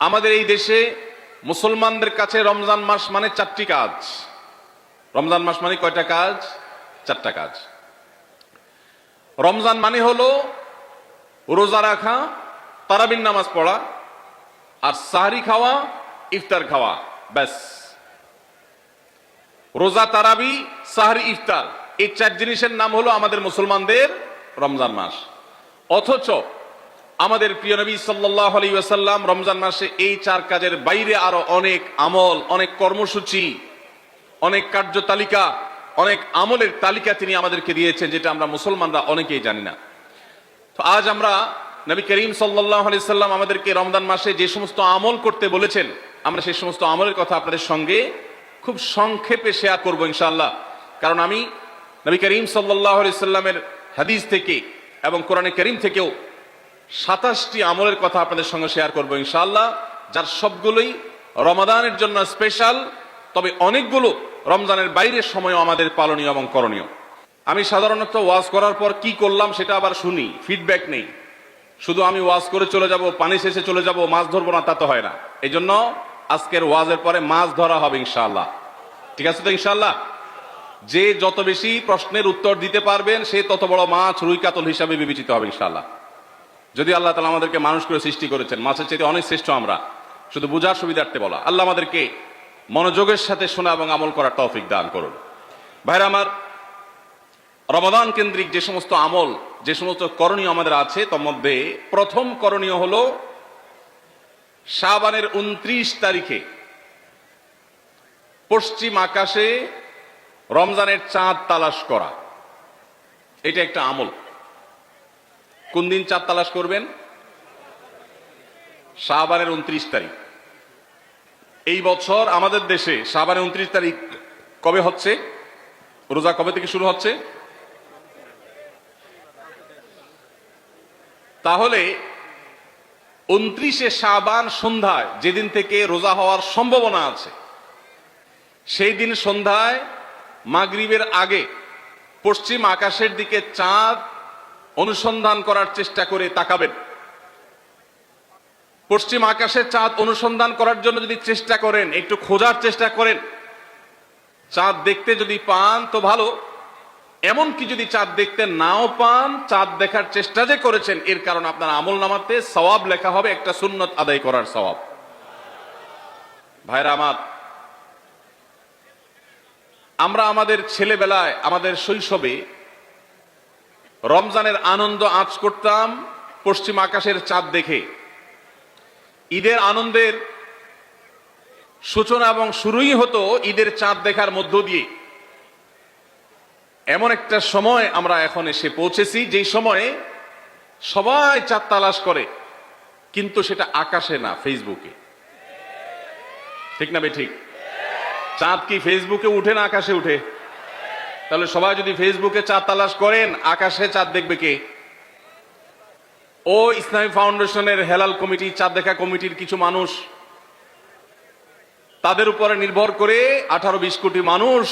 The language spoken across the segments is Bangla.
আমাদের এই দেশে মুসলমানদের কাছে রমজান মাস মানে চারটি কাজ। রমজান মাস মানে কয়টা কাজ? চারটা কাজ। রমজান মানে হলো রোজা রাখা, তারাবির নামাজ পড়া, আর সাহরি খাওয়া, ইফতার খাওয়া, ব্যাস। রোজা, তারাবি, সাহরি, ইফতার, এই চার জিনিসের নাম হলো আমাদের মুসলমানদের রমজান মাস। অথচ আমাদের প্রিয় নবী সাল্লাল্লাহু আলাইহি ওয়াসাল্লাম রমজান মাসে এই চার কাজের বাইরে আরো অনেক আমল, অনেক কর্মসূচি, অনেক কার্যতালিকা, অনেক আমলের তালিকা তিনি আমাদেরকে দিয়েছেন, যেটা আমরা মুসলমানরা অনেকেই জানি না। তো আজ আমরা নবী করিম সাল্লাল্লাহু আলাইহি ওয়াসাল্লাম আমাদেরকে রমজান মাসে যে সমস্ত আমল করতে বলেছেন, আমরা সেই সমস্ত আমলের কথা আপনাদের সঙ্গে খুব সংক্ষেপে শেয়ার করব ইনশাআল্লাহ। কারণ আমি নবী করিম সাল্লাল্লাহু আলাইহি ওয়াসাল্লামের হাদিস থেকে এবং কোরআনে কারীম থেকেও 27টি আমলের কথা আপনাদের সঙ্গে শেয়ার করব ইনশাআল্লাহ, যার সবগুলোই রমাদানের জন্য স্পেশাল, তবে অনেকগুলো রমজানের বাইরের সময়ও আমাদের পালনীয় এবং করণীয়। আমি সাধারণত ওয়াজ করার পর কি করলাম সেটা আবার শুনি, ফিডব্যাক নেই। শুধু আমি ওয়াজ করে চলে যাব, পানি শেষে চলে যাব, মাছ ধরবো না, তা তো হয় না। এই জন্য আজকের ওয়াজের পরে মাছ ধরা হবে ইনশাআল্লাহ। ঠিক আছে তো ইনশাআল্লাহ? যে যত বেশি প্রশ্নের উত্তর দিতে পারবেন সে তত বড় মাছ, রুই কাতল হিসাবে বিবেচিত হবে ইনশাআল্লাহ। যদি আল্লাহ তাআলা আমাদেরকে মানুষ করে সৃষ্টি করেছেন, মাছের চেয়ে অনেক শ্রেষ্ঠ আমরা, শুধু বুঝার সুবিধার্থে বলা। আল্লাহ আমাদেরকে মনোযোগের সাথে শোনা এবং আমল করার তৌফিক দান করুন। ভাইরা আমার, রমাদান কেন্দ্রিক যে সমস্ত আমল, যে সমস্ত করণীয় আমাদের আছে, তার মধ্যে প্রথম করণীয় হলো শাবানের 29 তারিখে পশ্চিম আকাশে রমজানের চাঁদ তালাশ করা। এটা একটা আমল। কোন দিন চাঁদ তালাশ করবেন? শাবানের 29 তারিখ। এই বছর আমাদের দেশে শাবানের 29 তারিখ কবে হচ্ছে? রোজা কবে থেকে শুরু হচ্ছে? তাহলে 29শে শাবান সন্ধ্যায়, যেদিন থেকে রোজা হওয়ার সম্ভাবনা আছে, সেই দিন সন্ধ্যায় মাগরিবের আগে পশ্চিম আকাশের দিকে চাঁদ অনুসন্ধান করার চেষ্টা করে তাকাবেন। পশ্চিম আকাশে চাঁদ অনুসন্ধান করার জন্য যদি চেষ্টা করেন, একটু খোঁজার চেষ্টা করেন, চাঁদ দেখতে যদি পান তো ভালো। এমনকি যদি চাঁদ দেখতে নাও পান, চাঁদ দেখার চেষ্টা যে করেছেন এর কারণে আপনার আমল নামাতে সওয়াব লেখা হবে, একটা সুন্নত আদায় করার সওয়াব। ভাইরা আমার, আমরা আমাদের ছেলেবেলায়, আমাদের শৈশবে রমজানের আনন্দ আঁচ করতাম পশ্চিম আকাশের চাঁদ দেখে। ঈদের আনন্দের সূচনা এবং শুরুই হতো ঈদের চাঁদ দেখার মধ্য দিয়ে। এমন একটা সময় আমরা এখন এসে পৌঁছেছি যেই সময়ে সবাই চাঁদ তালাশ করে, কিন্তু সেটা আকাশে না, ফেসবুকে। ঠিক না ঠিক? চাঁদ কি ফেসবুকে উঠে না আকাশে উঠে? তাহলে সবাই যদি ফেসবুকে চাঁদ তালাশ করেন, আকাশে চাঁদ দেখবে কে? ও ইসলামী ফাউন্ডেশনের হেলাল কমিটি, চাঁদ দেখা কমিটির কিছু মানুষ, তাদের উপরে নির্ভর করে 18-20 কোটি মানুষ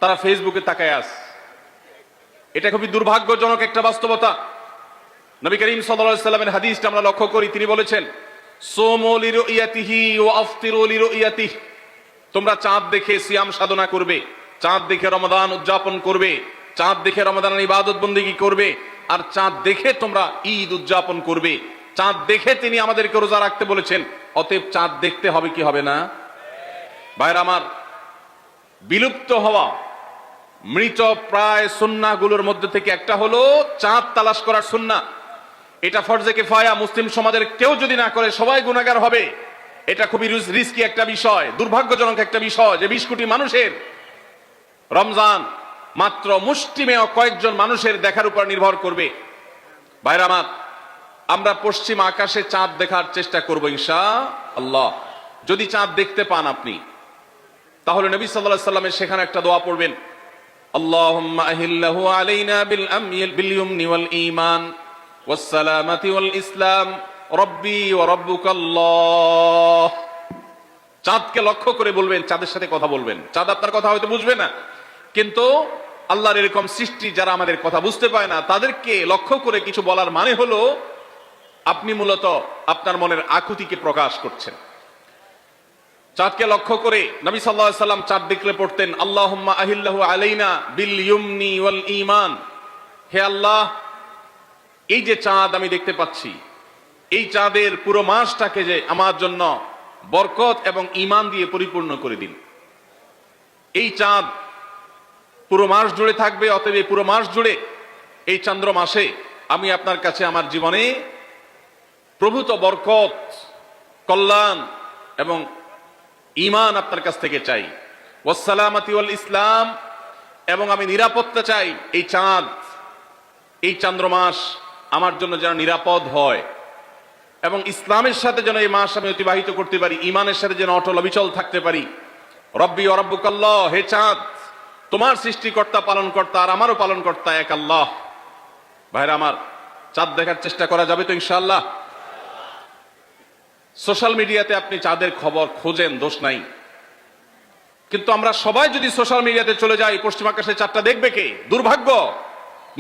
তারা ফেসবুকে তাকায় আছে। এটা খুবই দুর্ভাগ্যজনক একটা বাস্তবতা। নবী করিম সাল্লাল্লাহু আলাইহি ওয়াসাল্লামের হাদিসটা আমরা লক্ষ্য করি, তিনি বলেছেন, সুমু লিরুয়াতিহি ওয়া আফতিরু লিরুয়াতিহি। তোমরা চাঁদ দেখে সিয়াম সাধনা করবে, চাঁদ দেখে রমাদান উদযাপন করবে, চাঁদ দেখে রমাদানের ইবাদত বন্দেগী করবে, আর চাঁদ দেখে তোমরা ঈদ উদযাপন করবে। চাঁদ দেখে তিনি আমাদেরকে রোজা রাখতে বলেছেন। অতএব চাঁদ দেখতে হবে কি হবে না? ভাইরা আমার, বিলুপ্ত হওয়া মৃত প্রায় সুন্নাহগুলোর মধ্যে থেকে একটা হলো চাঁদ তালাশ করার সুন্নাহ। এটা ফরজে কিফায়া, মুসলিম সমাজের কেউ যদি না করে সবাই গুনাহগার হবে। এটা খুবই রিস্কি একটা বিষয়, দুর্ভাগ্যজনক একটা বিষয় যে 20 কোটি মানুষের রমজান মাত্র মুষ্টিমেয় কয়েকজন মানুষের দেখার উপর নির্ভর করবে। ভাইরা আমার, আমরা পশ্চিম আকাশে চাঁদ দেখার চেষ্টা করব ইনশাআল্লাহ। যদি চাঁদ দেখতে পান আপনি, তাহলে নবী সাল্লাল্লাহু আলাইহি ওয়াসাল্লামের সেখানে একটা দোয়া পড়বেন, আল্লাহুম্মা আহিল্লাহু আলাইনা বিল ইয়ুমনি ওয়াল ঈমান ওয়াস সালামাতি ওয়াল ইসলাম রব্বি ওয়া রাব্বুকাল্লাহ। চাঁদকে লক্ষ্য করে বলবেন, চাঁদের সাথে কথা বলবেন। চাঁদ আপনার কথা হয়তো বুঝবে না, কিন্তু আল্লাহর এরকম সৃষ্টি যারা আমাদের কথা বুঝতে পায় না, তাদেরকে লক্ষ্য করে কিছু বলার মানে হলো আপনি মূলত আপনার মনের আকুতিকে প্রকাশ করছেন। চাঁদকে লক্ষ্য করে নবী সাল্লাল্লাহু আলাইহি সাল্লাম চাঁদ দেখলে পড়তেন আল্লাহুম্মা আহিল্লাহু আলাইনা বিল ইয়ুমনি ওয়াল ঈমান। হে আল্লাহ, এই যে চাঁদ আমি দেখতে পাচ্ছি, এই চাঁদের পুরো মাসটাকে যে আমার জন্য বরকত এবং ঈমান দিয়ে পরিপূর্ণ করে দিন। এই চাঁদ পুরো মাস জুড়ে থাকবে, অতএব পুরো মাস জুড়ে এই চন্দ্র মাসে আমি আপনার কাছে আমার জীবনে প্রভূত বরকত, কল্যাণ এবং ঈমান আপনার কাছ থেকে চাই। ওয়াসসালামাতি ওয়াল ইসলাম, এবং আমি নিরাপত্তা চাই। এই চাঁদ, এই চন্দ্র মাস আমার জন্য যেন নিরাপদ হয় এবং ইসলামের সাথে যেন এই মাস আমি অতিবাহিত করতে পারি, ঈমানের সাথে যেন অটল অবিচল থাকতে পারি। রব্বি ওয়া রব্বুকাল্লাহ, হে চাঁদ, তোমার সৃষ্টিকর্তা পালনকর্তা আর আমারও পালনকর্তা এক আল্লাহ। ভাইরা আমার, চাঁদ দেখার চেষ্টা করা যাবে তো ইনশাআল্লাহ? সোশ্যাল মিডিয়াতে আপনি চাঁদের খবর খোঁজেন, দোষ নাই, কিন্তু আমরা সবাই যদি সোশ্যাল মিডিয়াতে চলে যাই, পশ্চিম আকাশে চাঁদটা দেখবে কে? দুর্ভাগ্য।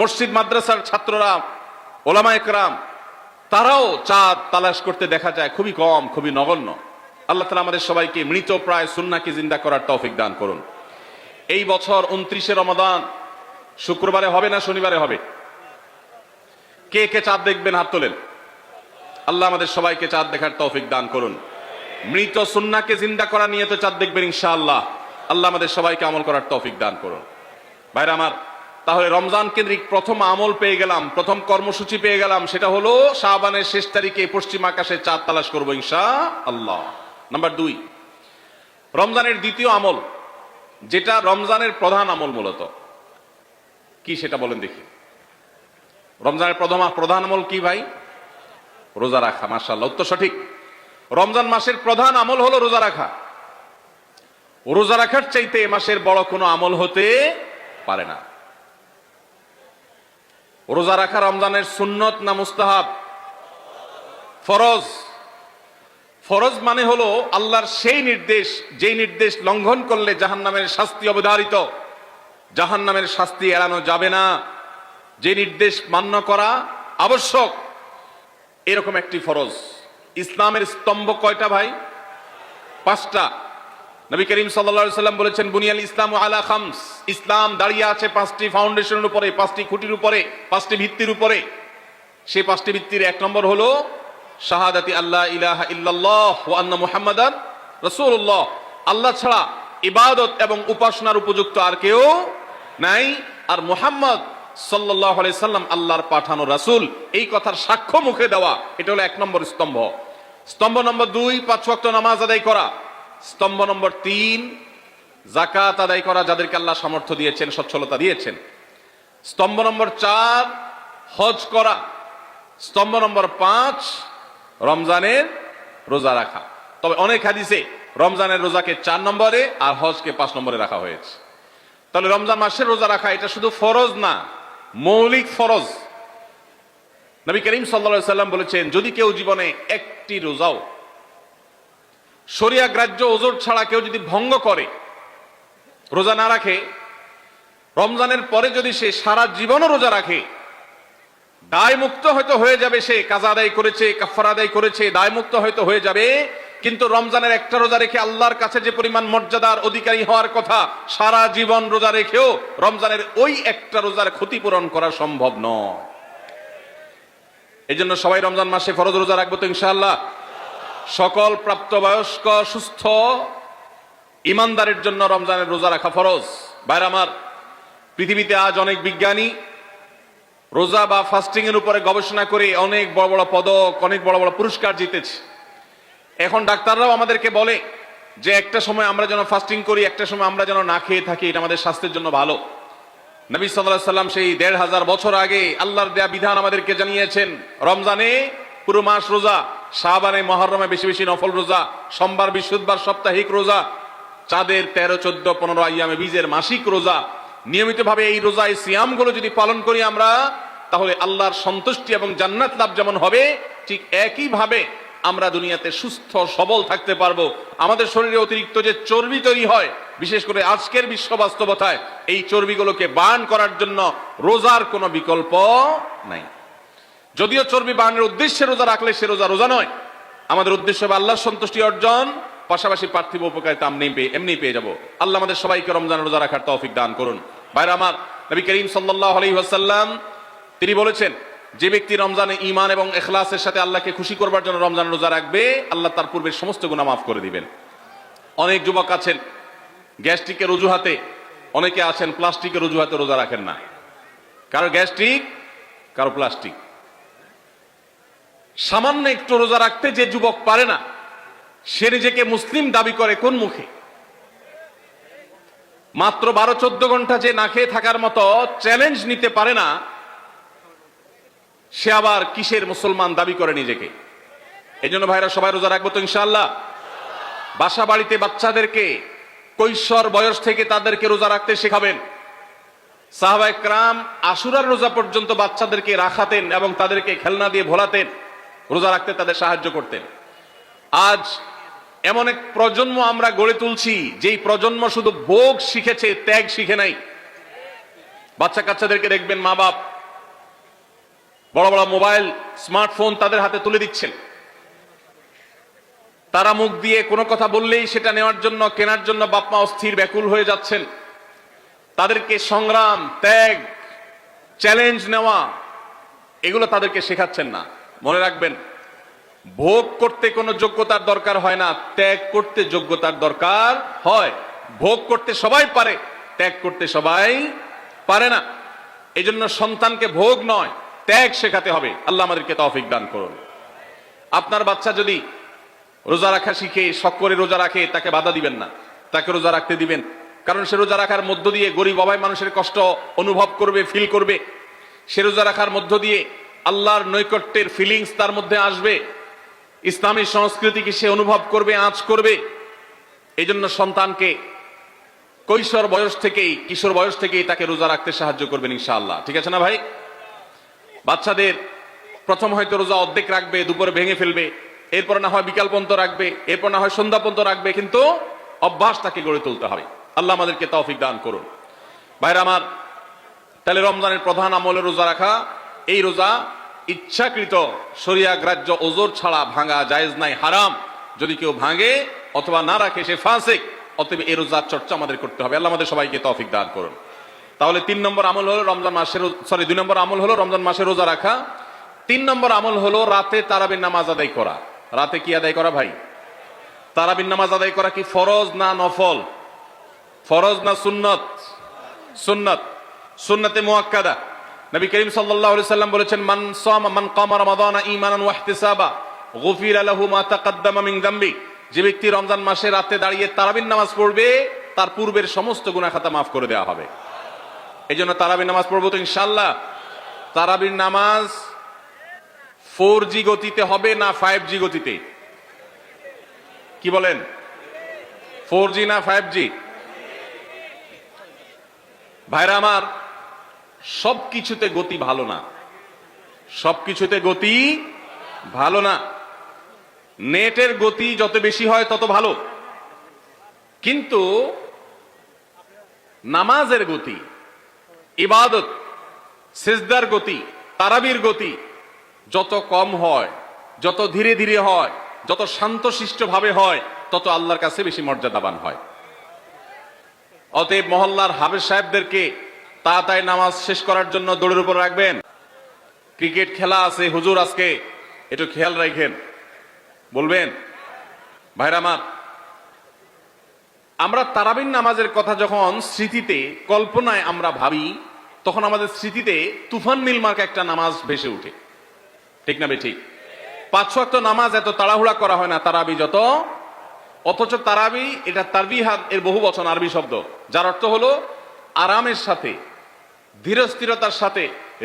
মসজিদ মাদ্রাসার ছাত্ররা, ওলামা একরাম, তারাও চাঁদ তালাশ করতে দেখা যায় খুবই কম, খুবই নগণ্য। আল্লাহ তাআলা আমাদের সবাইকে মৃত প্রায় সুন্নাহকে জিন্দা করার তৌফিক দান করুন। এই বছর 29শে রমাদান শুক্রবারে হবে না শনিবারে হবে? কে কে চাঁদ দেখবেন হাত তোলেন। আল্লাহ আমাদের সবাইকে চাঁদ দেখার তৌফিক দান করুন। মৃত সুন্নাহকে জিন্দা করা নিয়ে তো চাঁদ দেখবেন ইনশাআল্লাহ। আল্লাহ আমাদের সবাইকে আমল করার তৌফিক দান করুন। ভাইরা আমার, তাহলে রমজান কেন্দ্রিক প্রথম আমল পেয়ে গেলাম, প্রথম কর্মসূচি পেয়ে গেলাম, সেটা হলো শাবানের শেষ তারিখে পশ্চিম আকাশে চাঁদ তালাশ করবো ইনশাআল্লাহ। নাম্বার 2, রমজানের দ্বিতীয় আমল, যেটা রমজানের প্রধান আমল মূলত, কি সেটা বলেন দেখি। রমজানের প্রধান আমল কি ভাই? রোজা রাখা। মাশাআল্লাহ, উত্তর সঠিক। রমজান মাসের প্রধান আমল হলো রোজা রাখা। রোজা রাখার চাইতে এ মাসের বড় কোনো আমল হতে পারে না। রোজা রাখা রমজানের সুন্নত না মুস্তাহাব? ফরজ। ফরজ মানে হলো আল্লাহর সেই নির্দেশ, যেই নির্দেশ লঙ্ঘন করলে জাহান্নামের শাস্তি অবধারিত, জাহান্নামের শাস্তি এড়ানো যাবে না, যে নির্দেশ মান্য করা আবশ্যক, এরকম একটি ফরজ। ইসলামের স্তম্ভ কয়টা ভাই? 5টা। নবী করিম সাল্লাল্লাহু আলাইহি সাল্লাম বলেছেন বুনিয়াল ইসলামু আলা খামস। ইসলাম দাঁড়িয়ে আছে 5টি ফাউন্ডেশনের উপরে, 5টি খুঁটির উপরে, 5টি ভিত্তির উপরে। সেই 5টি ভিত্তির 1 নম্বর হলো শাহাদাতি আল্লাহ ইলাহা ইল্লাল্লাহ ওয়া আন্না মুহাম্মাদান রাসূলুল্লাহ। আল্লাহ ছাড়া ইবাদত এবং উপাসনার উপযুক্ত আর কেউ নাই, আর মুহাম্মদ সাল্লাল্লাহু আলাইহি সাল্লাম আল্লাহর পাঠানো রাসূল, এই কথার সাক্ষ্য মুখে দেওয়া, এটা হলো 1 নম্বর স্তম্ভ। স্তম্ভ নম্বর 2, 5 ওয়াক্ত নামাজ আদায় করা। স্তম্ভ নম্বর 3, যাকাত আদায় করা, যাদেরকে আল্লাহ সামর্থ্য দিয়েছেন, সচ্ছলতা দিয়েছেন। স্তম্ভ নম্বর 4, হজ করা। স্তম্ভ নম্বর 5, রমজানের রোজা রাখা। তবে অনেক হাদিসে রমজানের রোজাকে 4 নম্বরে আর হজকে 5 নম্বরে রাখা হয়েছে। তাহলে রমজান মাসের রোজা রাখা এটা শুধু ফরজ না, মৌলিক ফরজ। নবী করিম সাল্লাল্লাহু আলাইহি সাল্লাম বলেছেন, যদি কেউ জীবনে একটি রোজাও শরিয়া গ্রাহ্য ওজর ছাড়া কেউ যদি ভঙ্গ করে, রোজা না রাখে, রমজানের পরে যদি সে সারা জীবনও রোজা রাখে, দায় মুক্ত হয়তো হয়ে যাবে, সে কাজা আদায় করেছে, কাফারা আদায় করেছে, দায় মুক্ত হয়তো হয়ে যাবে, কিন্তু রমজানের একটা রোজা রেখে আল্লাহর কাছে যে পরিমাণ মর্যাদার অধিকারী হওয়ার কথা, সারা জীবন রোজা রেখেও রমজানের ওই একটা রোজার ক্ষতিপূরণ করা সম্ভব নয়। এই জন্য সবাই রমজান মাসে ফরজ রোজা রাখবো তো ইনশাআল্লাহ। সকল প্রাপ্তবয়স্ক সুস্থ ইমানদারের জন্য রমজানের রোজা রাখা ফরজ। ভাইরা আমার, পৃথিবীতে আজ অনেক বিজ্ঞানী রোজা বা ফাস্টিং এর উপরে গবেষণা করে অনেক বড় বড় পদক, অনেক বড় বড় পুরস্কার জিতেছে। এখন ডাক্তাররাও আমাদেরকে বলে যে একটা সময় আমরা যেন ফাস্টিং করি, একটা সময় আমরা যেন না খেয়ে থাকি, এটা আমাদের স্বাস্থ্যের জন্য ভালো। নবী সাল্লাল্লাহু আলাইহি সাল্লাম সেই 1500 বছর আগে আল্লাহর দেয়া বিধান আমাদেরকে জানিয়েছেন। রমজানে পুরো মাস রোজা, শাবানে মুহররমে বেশি বেশি নফল রোজা, সোমবার বৃহস্পতিবার সাপ্তাহিক রোজা, চাঁদের 13, 14, 15 আইয়ামে বীজের মাসিক রোজা। নিয়মিতভাবে এই রোজা, এই সিয়ামগুলো যদি পালন করি আমরা, তাহলে আল্লাহর সন্তুষ্টি এবং জান্নাত লাভ যেমন হবে, ঠিক একইভাবে আমরা দুনিয়াতে সুস্থ সবল থাকতে পারবো। আমাদের শরীরে অতিরিক্ত যে চর্বি তৈরি হয়, বিশেষ করে আজকের বিশ্ব বাস্তবতায়, এই চর্বিগুলোকে বার্ন করার জন্য রোজার কোনো বিকল্প নাই। যদিও চর্বি বাড়ানোর উদ্দেশ্যে রোজা রাখলে সে রোজা রোজা নয়। আমাদের উদ্দেশ্য হবে আল্লাহর সন্তুষ্টি অর্জন, পাশাপাশি পার্থিব উপকারিতা এমনি পেয়ে যাব। আল্লাহ আমাদের সবাইকে রমজান রোজা রাখার তৌফিক দান করুন। ভাইরা আমার, নবী করিম সাল্লাল্লাহু আলাইহি ওয়াসাল্লাম তিনি বলেছেন, যে ব্যক্তি রমজানে ঈমান এবং ইখলাসের সাথে আল্লাহকে খুশি করবার জন্য রমজান রোজা রাখবে, আল্লাহ তার পূর্বের সমস্ত গুনাহ মাফ করে দিবেন। অনেক যুবক আছেন গ্যাস্ট্রিকের অজুহাতে, অনেকে আছেন প্লাস্টিকের অজুহাতে রোজা রাখেন না। কারো গ্যাস্ট্রিক, কারো প্লাস্টিক। সামান্য একটু রোজা রাখতে যে যুবক পারে না, সে নিজেকে মুসলিম দাবি করে কোন মুখে? মাত্র 12-14 ঘন্টা যে না খেয়ে থাকার মতো চ্যালেঞ্জ নিতে পারে না, সে আবার কিসের মুসলমান দাবি করে নিজেকে? এই জন্য ভাইরা সবাই রোজা রাখবো তো ইনশাআল্লাহ। বাসা বাড়িতে বাচ্চাদেরকে কৈশোর বয়স থেকে তাদেরকে রোজা রাখতে শেখাবেন। সাহাবায়ে কেরাম আশুরার রোজা পর্যন্ত বাচ্চাদেরকে রাখাতেন এবং তাদেরকে খেলনা দিয়ে ভোলাতেন, রোজা রাখতে তাদের সাহায্য করতেন। আজ এমন এক প্রজন্ম আমরা গড়ে তুলছি, যেই প্রজন্ম শুধু ভোগ শিখেছে, ত্যাগ শিখে নাই। বাচ্চা কাচ্চাদেরকে দেখবেন মা বাপ বড় বড় মোবাইল, স্মার্টফোন তাদের হাতে তুলে দিচ্ছেন। তারা মুখ দিয়ে কোনো কথা বললেই সেটা নেওয়ার জন্য, কেনার জন্য বাপ মা অস্থির ব্যাকুল হয়ে যাচ্ছেন। তাদেরকে সংগ্রাম, ত্যাগ, চ্যালেঞ্জ নেওয়া, এগুলো তাদেরকে শেখাচ্ছেন না। মনে রাখবেন, ভোগ করতে কোনো যোগ্যতার দরকার হয় না, ত্যাগ করতে যোগ্যতার দরকার হয়। ভোগ করতে সবাই পারে, ত্যাগ করতে সবাই পারে না। এই জন্য সন্তানকে ভোগ নয়, ত্যাগ শেখাতে হবে। আল্লাহ আমাদেরকে তৌফিক দান করুন। আপনার বাচ্চা যদি রোজা রাখা শিখে, শখ করে রোজা রাখে, তাকে বাধা দিবেন না, তাকে রোজা রাখতে দিবেন। কারণ সে রোজা রাখার মধ্য দিয়ে গরিব অভাব মানুষের কষ্ট অনুভব করবে, ফিল করবে। সে রোজা রাখার মধ্য দিয়ে আল্লাহর নৈকট্যের ফিলিংস তার মধ্যে আসবে, ইসলামী সংস্কৃতিকে সে অনুভব করবে, আঁচ করবে। এই জন্য সন্তানকে কৈশোর বয়স থেকেই, কিশোর বয়স থেকেই তাকে রোজা রাখতে সাহায্য করবেন ইনশাআল্লাহ। ঠিক আছে না ভাই? বাচ্চাদের প্রথম হয়তো রোজা অর্ধেক রাখবে, দুপুরে ভেঙে ফেলবে, এরপর না হয় বিকাল পর্যন্ত রাখবে, এরপর না হয় সন্ধ্যা পর্যন্ত রাখবে, কিন্তু অভ্যাস তাকে গড়ে তুলতে হবে। আল্লাহ আমাদেরকে তৌফিক দান করুন। ভাইরা আমার, তাহলে রমজানের প্রধান আমল রোজা রাখা। এই রোজা ইচ্ছাকৃত শরিয়া গ্রাহ্য ওজর ছাড়া ভাঙা জায়েজ নাই, হারাম। যদি কেউ ভাঙে অথবা না রাখে সে ফাসিক। অতএব এই রোজার চর্চা আমাদের করতে হবে। আল্লাহ আমাদের সবাইকে তৌফিক দান করুন। তাহলে 3 নম্বর আমল হলো রমজান মাসের, 2 নম্বর আমল হলো রমজান মাসে রোজা রাখা। 3 নম্বর আমল হলো রাতে তারাবির নামাজ আদায় করা। রাতে কি আদায় করা ভাই? তারাবির নামাজ আদায় করা কি ফরজ না নফল? ফরজ না সুন্নত? সুন্নত, সুন্নতে মুআক্কাদা। নবী করিম সাল্লাল্লাহু আলাইহি সাল্লাম বলেছেন, মান কামা রমাদানা ঈমানান ওয়া ইহতিসাবা গুফিরা লাহু মা তাকাদ্দামা মিন যামবি। যে ব্যক্তি রমজান মাসে রাতে দাঁড়িয়ে তারাবির নামাজ পড়বে, তার পূর্বের সমস্ত গুনাহ খাতা মাফ করে দেওয়া হবে। এই জন্য তারাবির নামাজ পড়বো তো ইনশাআল্লাহ। তারাবির নামাজ 4G গতিতে হবে না 5G গতিতে? কি বলেন? 4G না 5G? ভাইরা আমার, সবকিছুতে গতি ভালো না, সবকিছুতে গতি ভালো না। নেটের গতি যত বেশি হয় তত ভালো, কিন্তু নামাজের গতি, ইবাদত, সিজদার গতি, তারাবির গতি যত কম হয়, যত ধীরে ধীরে হয়, যত শান্তশিষ্ট ভাবে হয়, তত আল্লাহর কাছে বেশি মর্যাদাবান হয়। অতএব মহল্লার হাফেজ সাহেবদেরকে তাড়াতাড়ি নামাজ শেষ করার জন্য দৌড়ের উপর রাখবেন। ক্রিকেট খেলা আছে হুজুর, আজকে একটু খেয়াল রাখেন, বলবেন। ভাইরা আমার, আমরা তারাবির নামাজের কথা যখন স্মৃতিতে, কল্পনায় আমরা ভাবি, তখন আমাদের স্মৃতিতে তুফান মিল মার্কা একটা নামাজ ভেসে উঠে। ঠিক না বেঠিক? 5 ওয়াক্ত নামাজ এত তাড়াহুড়া করা হয় না তারাবি যত। অথচ তারাবি, এটা তারবিহাত এর বহু বচন, আরবি শব্দ, যার অর্থ হলো আরামের সাথে, ধীরস্থিরতার সাথে,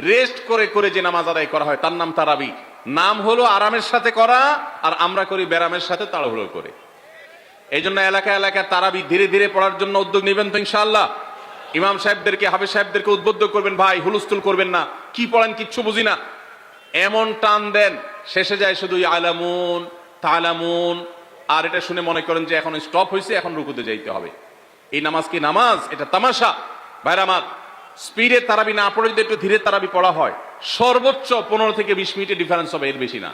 রেস্ট করে করে যে নামাজ আদায় করা হয় তার নাম তারাবি। নাম হলো আরামের সাথে করা, আর আমরা করি ব্যারামের সাথে, তাড়াহুড়ো করে। এই জন্য এলাকা এলাকায় তারাবি ধীরে ধীরে পড়ার জন্য উদ্যোগ নেবেন তো ইনশাআল্লাহ। ইমাম সাহেবদেরকে, হাফেজ সাহেবদেরকে উদ্বুদ্ধ করবেন, ভাই হুলস্থুল করবেন না, কি পড়েন কিচ্ছু বুঝি না, এমন টান দেন শেষে যায় শুধু আলামুন তালামুন, আর এটা শুনে মনে করেন যে এখন স্টপ হয়েছে, এখন রুকুতে যাইতে হবে। এই নামাজ কি নামাজ? এটা তামাশা। ভাইরা আমার, স্পিডে তারাবি না পড়ে যদি একটু ধীরে তারাবি পড়া হয়, সর্বোচ্চ 15 থেকে 20 মিনিটের ডিফারেন্স হবে, এর বেশি না।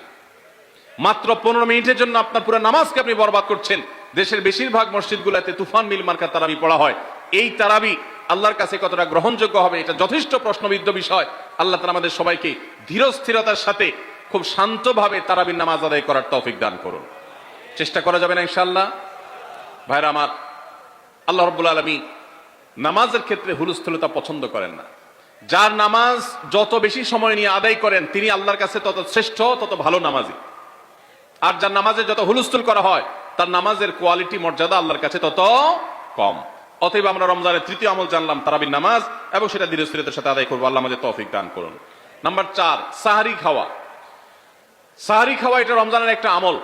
মাত্র 15 মিনিটের জন্য আপনার পুরো নামাজকে আপনি বরবাদ করছেন। দেশের বেশিরভাগ মসজিদগুলোতে তুফান মিল মার্কা তারাবি পড়া হয়। এই তারাবি আল্লাহর কাছে কতটা গ্রহণযোগ্য হবে এটা যথেষ্ট প্রশ্নবিদ্ধ বিষয়। আল্লাহ তাআলা আমাদের সবাইকে ধীর স্থিরতার সাথে খুব শান্তভাবে তারাবির নামাজ আদায় করার তৌফিক দান করুন। চেষ্টা করা যাবে না ইনশাআল্লাহ? ভাইরা আমার, আল্লাহ রাব্বুল আলামিন নামাজের ক্ষেত্রে হুলস্থুলতা পছন্দ করেন না। যার নামাজ যত বেশি সময় নিয়ে আদায় করেন তিনি আল্লাহর কাছে তত শ্রেষ্ঠ, তত ভালো নামাজি। আর যার নামাজে যত হুলস্থুল করা হয় তার নামাজের কোয়ালিটি, মর্যাদা আল্লাহর কাছে তত কম। অতএব আমরা রমজানের তৃতীয় আমল জানলাম তারাবির নামাজ, এবং সেটা ধীরস্থিরতার সাথে আদায় করবো। আল্লাহ আমাদের তৌফিক দান করুন। নাম্বার 4, সাহারি খাওয়া। সাহারি খাওয়া এটা রমজানের একটা আমল।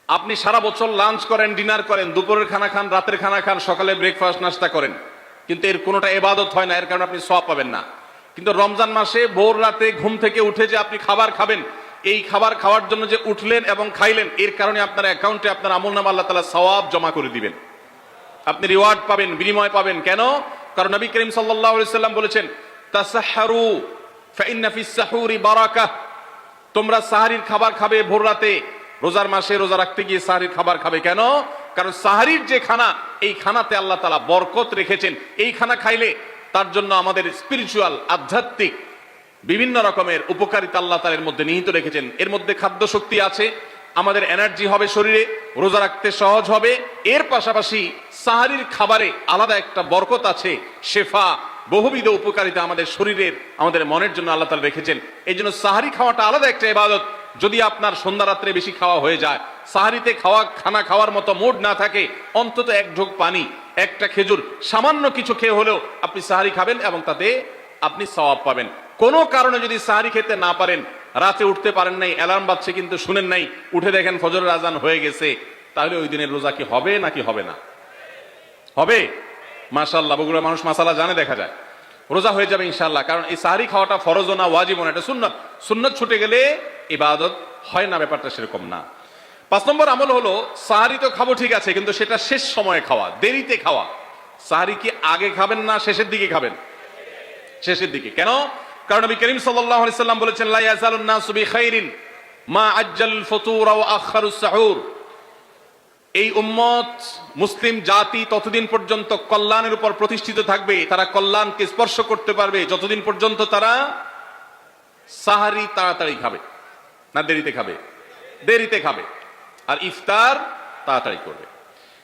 আপনি সারা বছর লাঞ্চ করেন, ডিনার করেন, দুপুরের খানা খান, রাতের খানা খান, সকালে ব্রেকফাস্ট নাস্তা করেন, কিন্তু এর কোনোটা ইবাদত হয় না, এর কারণে আপনি সওয়াব পাবেন না। কিন্তু রমজান মাসে ভোর রাতে ঘুম থেকে উঠে যে আপনি খাবার খাবেন, এই খাবার খাওয়ার জন্য যে উঠলেন এবং খাইলেন, এর কারণে আপনার অ্যাকাউন্টে আপনার আমলনামা আল্লাহ তাআলা সওয়াব জমা করে দিবেন। আপনি রিওয়ার্ড পাবেন, বিনিময় পাবেন। কেন? কারণ নবী করিম সাল্লাল্লাহু আলাইহি সাল্লাম বলেছেন, তাসাহহারু ফাইন্না ফিস সাহুরি বারাকাহ। তোমরা সাহারির খাবার খাবে ভোর রাতে। রোজার মাসে রোজা রাখতে গিয়ে সাহারির খাবার খাবে। কেন? কারণ সাহারির যে খানা, এই খানাতে আল্লাহ তাআলা বরকত রেখেছেন। এই খানা খাইলে তার জন্য আমাদের স্পিরিচুয়াল, আধ্যাত্মিক বিভিন্ন রকমের উপকারিতা আল্লাহ তাআলা এর মধ্যে নিহিত রেখেছেন। এর মধ্যে খাদ্য শক্তি আছে, আমাদের এনার্জি হবে শরীরে, রোজা রাখতে সহজ হবে। এর পাশাপাশি সাহারির খাবারে আলাদা একটা বরকত আছে, শেফা, বহুবিধ উপকারিতা আমাদের শরীরের, আমাদের মনের জন্য আল্লাহ তাআলা রেখেছেন। এই জন্য সাহারি খাওয়াটা আলাদা একটা ইবাদত। যদি আপনার সন্ধ্যা রাত্রে বেশি খাওয়া হয়ে যায়, সাহারিতে খানা খাওয়ার মতো মুড না থাকে, অন্তত এক ঢোক পানি, একটা খেজুর, সামান্য কিছু খেয়ে হলেও আপনি সাহারি খাবেন এবং তাতে আপনি সওয়াব পাবেন। কোনো কারণে যদি সাহারি খেতে না পারেন, রাতে উঠতে পারেন নাই, অ্যালার্ম বাজছে কিন্তু শুনেন নাই, উঠে দেখেন ফজরের আজান হয়ে গেছে, তাহলে ওই দিনের রোজা কি হবে নাকি হবে না? হবে। মাশাআল্লাহ, বগুড়া মানুষ মাসালা জানে, দেখা যায় রোজা হয়ে যাবে ইনশাআল্লাহ। কারণ এই সাহারি খাওয়াটা ফরজ না, ওয়াজিব না, এটা সুন্নাত। সুন্নাত ছুটে গেলে ইবাদত হয় না, ব্যাপারটা সেরকম না। 5 নম্বর আমল হলো, সাহারি তো খাবো ঠিক আছে, কিন্তু সেটা শেষ সময়ে খাওয়া, দেরিতে খাওয়া। সাহারি কি আগে খাবেন না শেষের দিকে খাবেন? শেষের দিকে। কেন? কারণ নবী করিম সাল্লাল্লাহু আলাইহি সাল্লাম বলেছেন, লা ইয়াজালুন নাসু বিখাইরিন মা আজ্জালুল ফুতুর ওয়া আখারুস সাহুর। এই উম্মত, মুসলিম জাতি ততদিন পর্যন্ত কল্যাণের উপর প্রতিষ্ঠিত থাকবে, তারা কল্যাণকে স্পর্শ করতে পারবে যতদিন পর্যন্ত তারা সাহারি তাড়াতাড়ি খাবে। না দেরিতে খাবে? দেরিতে খাবে। আর ইফতার তাড়াতাড়ি করবে।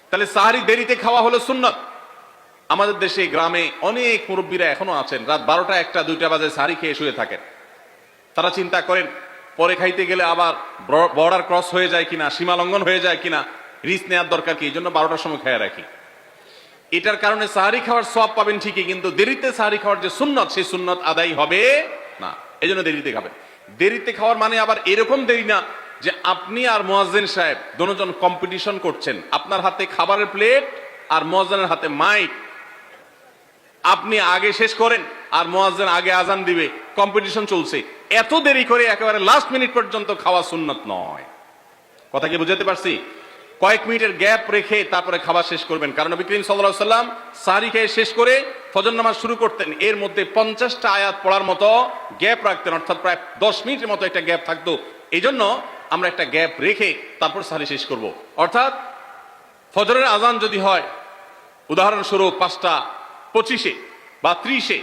তাহলে সাহারি দেরিতে খাওয়া হলো সুন্নাত। আমাদের দেশে গ্রামে অনেক মুরব্বীরা এখনো আছেন, রাত 12টা, 1টা, 2টা বাজে সাহারি খেয়ে শুয়ে থাকেন। তারা চিন্তা করেন পরে খাইতে গেলে আবার বর্ডার ক্রস হয়ে যায় কিনা, সীমা লঙ্ঘন হয়ে যায় কিনা, রিস্ক নেওয়ার দরকার কি, এই জন্য 12টার সময় খেয়ে রাখি। এটার কারণে সাহারি খাওয়ার সওয়াব পাবেন ঠিকই, কিন্তু দেরিতে সাহারি খাওয়ার যে সুন্নত, সেই সুন্নত আদায় হবে না। এই জন্য দেরিতে খাবেন। দেরিতে খাওয়ার মানে আবার এরকম দেরি না যে আপনি আর মুয়াজ্জিন সাহেব দুজন কম্পিটিশন করছেন, আপনার হাতে খাবারের প্লেট আর মুয়াজ্জিনের হাতে মাইক, আপনি আগে শেষ করেন আর মুয়াজ্জিন আগে আজান দিবে, কম্পিটিশন চলছে। এত দেরি করে একেবারে লাস্ট মিনিট পর্যন্ত খাওয়া সুন্নত নয়। কথা কি বুঝাতে পারছি? কয়েক মিনিটের গ্যাপ রেখে তারপরে খাবার শেষ করবেন। কারণ নবী করিম সাল্লাল্লাহু আলাইহি সাল্লাম সাহারি খেয়ে শেষ করে ফজর নামাজ শুরু করতেন, এর মধ্যে 50টা আয়াত পড়ার মতো গ্যাপ রাখতেন, অর্থাৎ প্রায় 10 মিনিটের মতো একটা গ্যাপ থাকতো। এই জন্য আমরা একটা গ্যাপ রেখে তারপর সাহারি শেষ করব। অর্থাৎ ফজরের আজান যদি হয় উদাহরণস্বরূপ 5টা 25-এ বা 30-এ,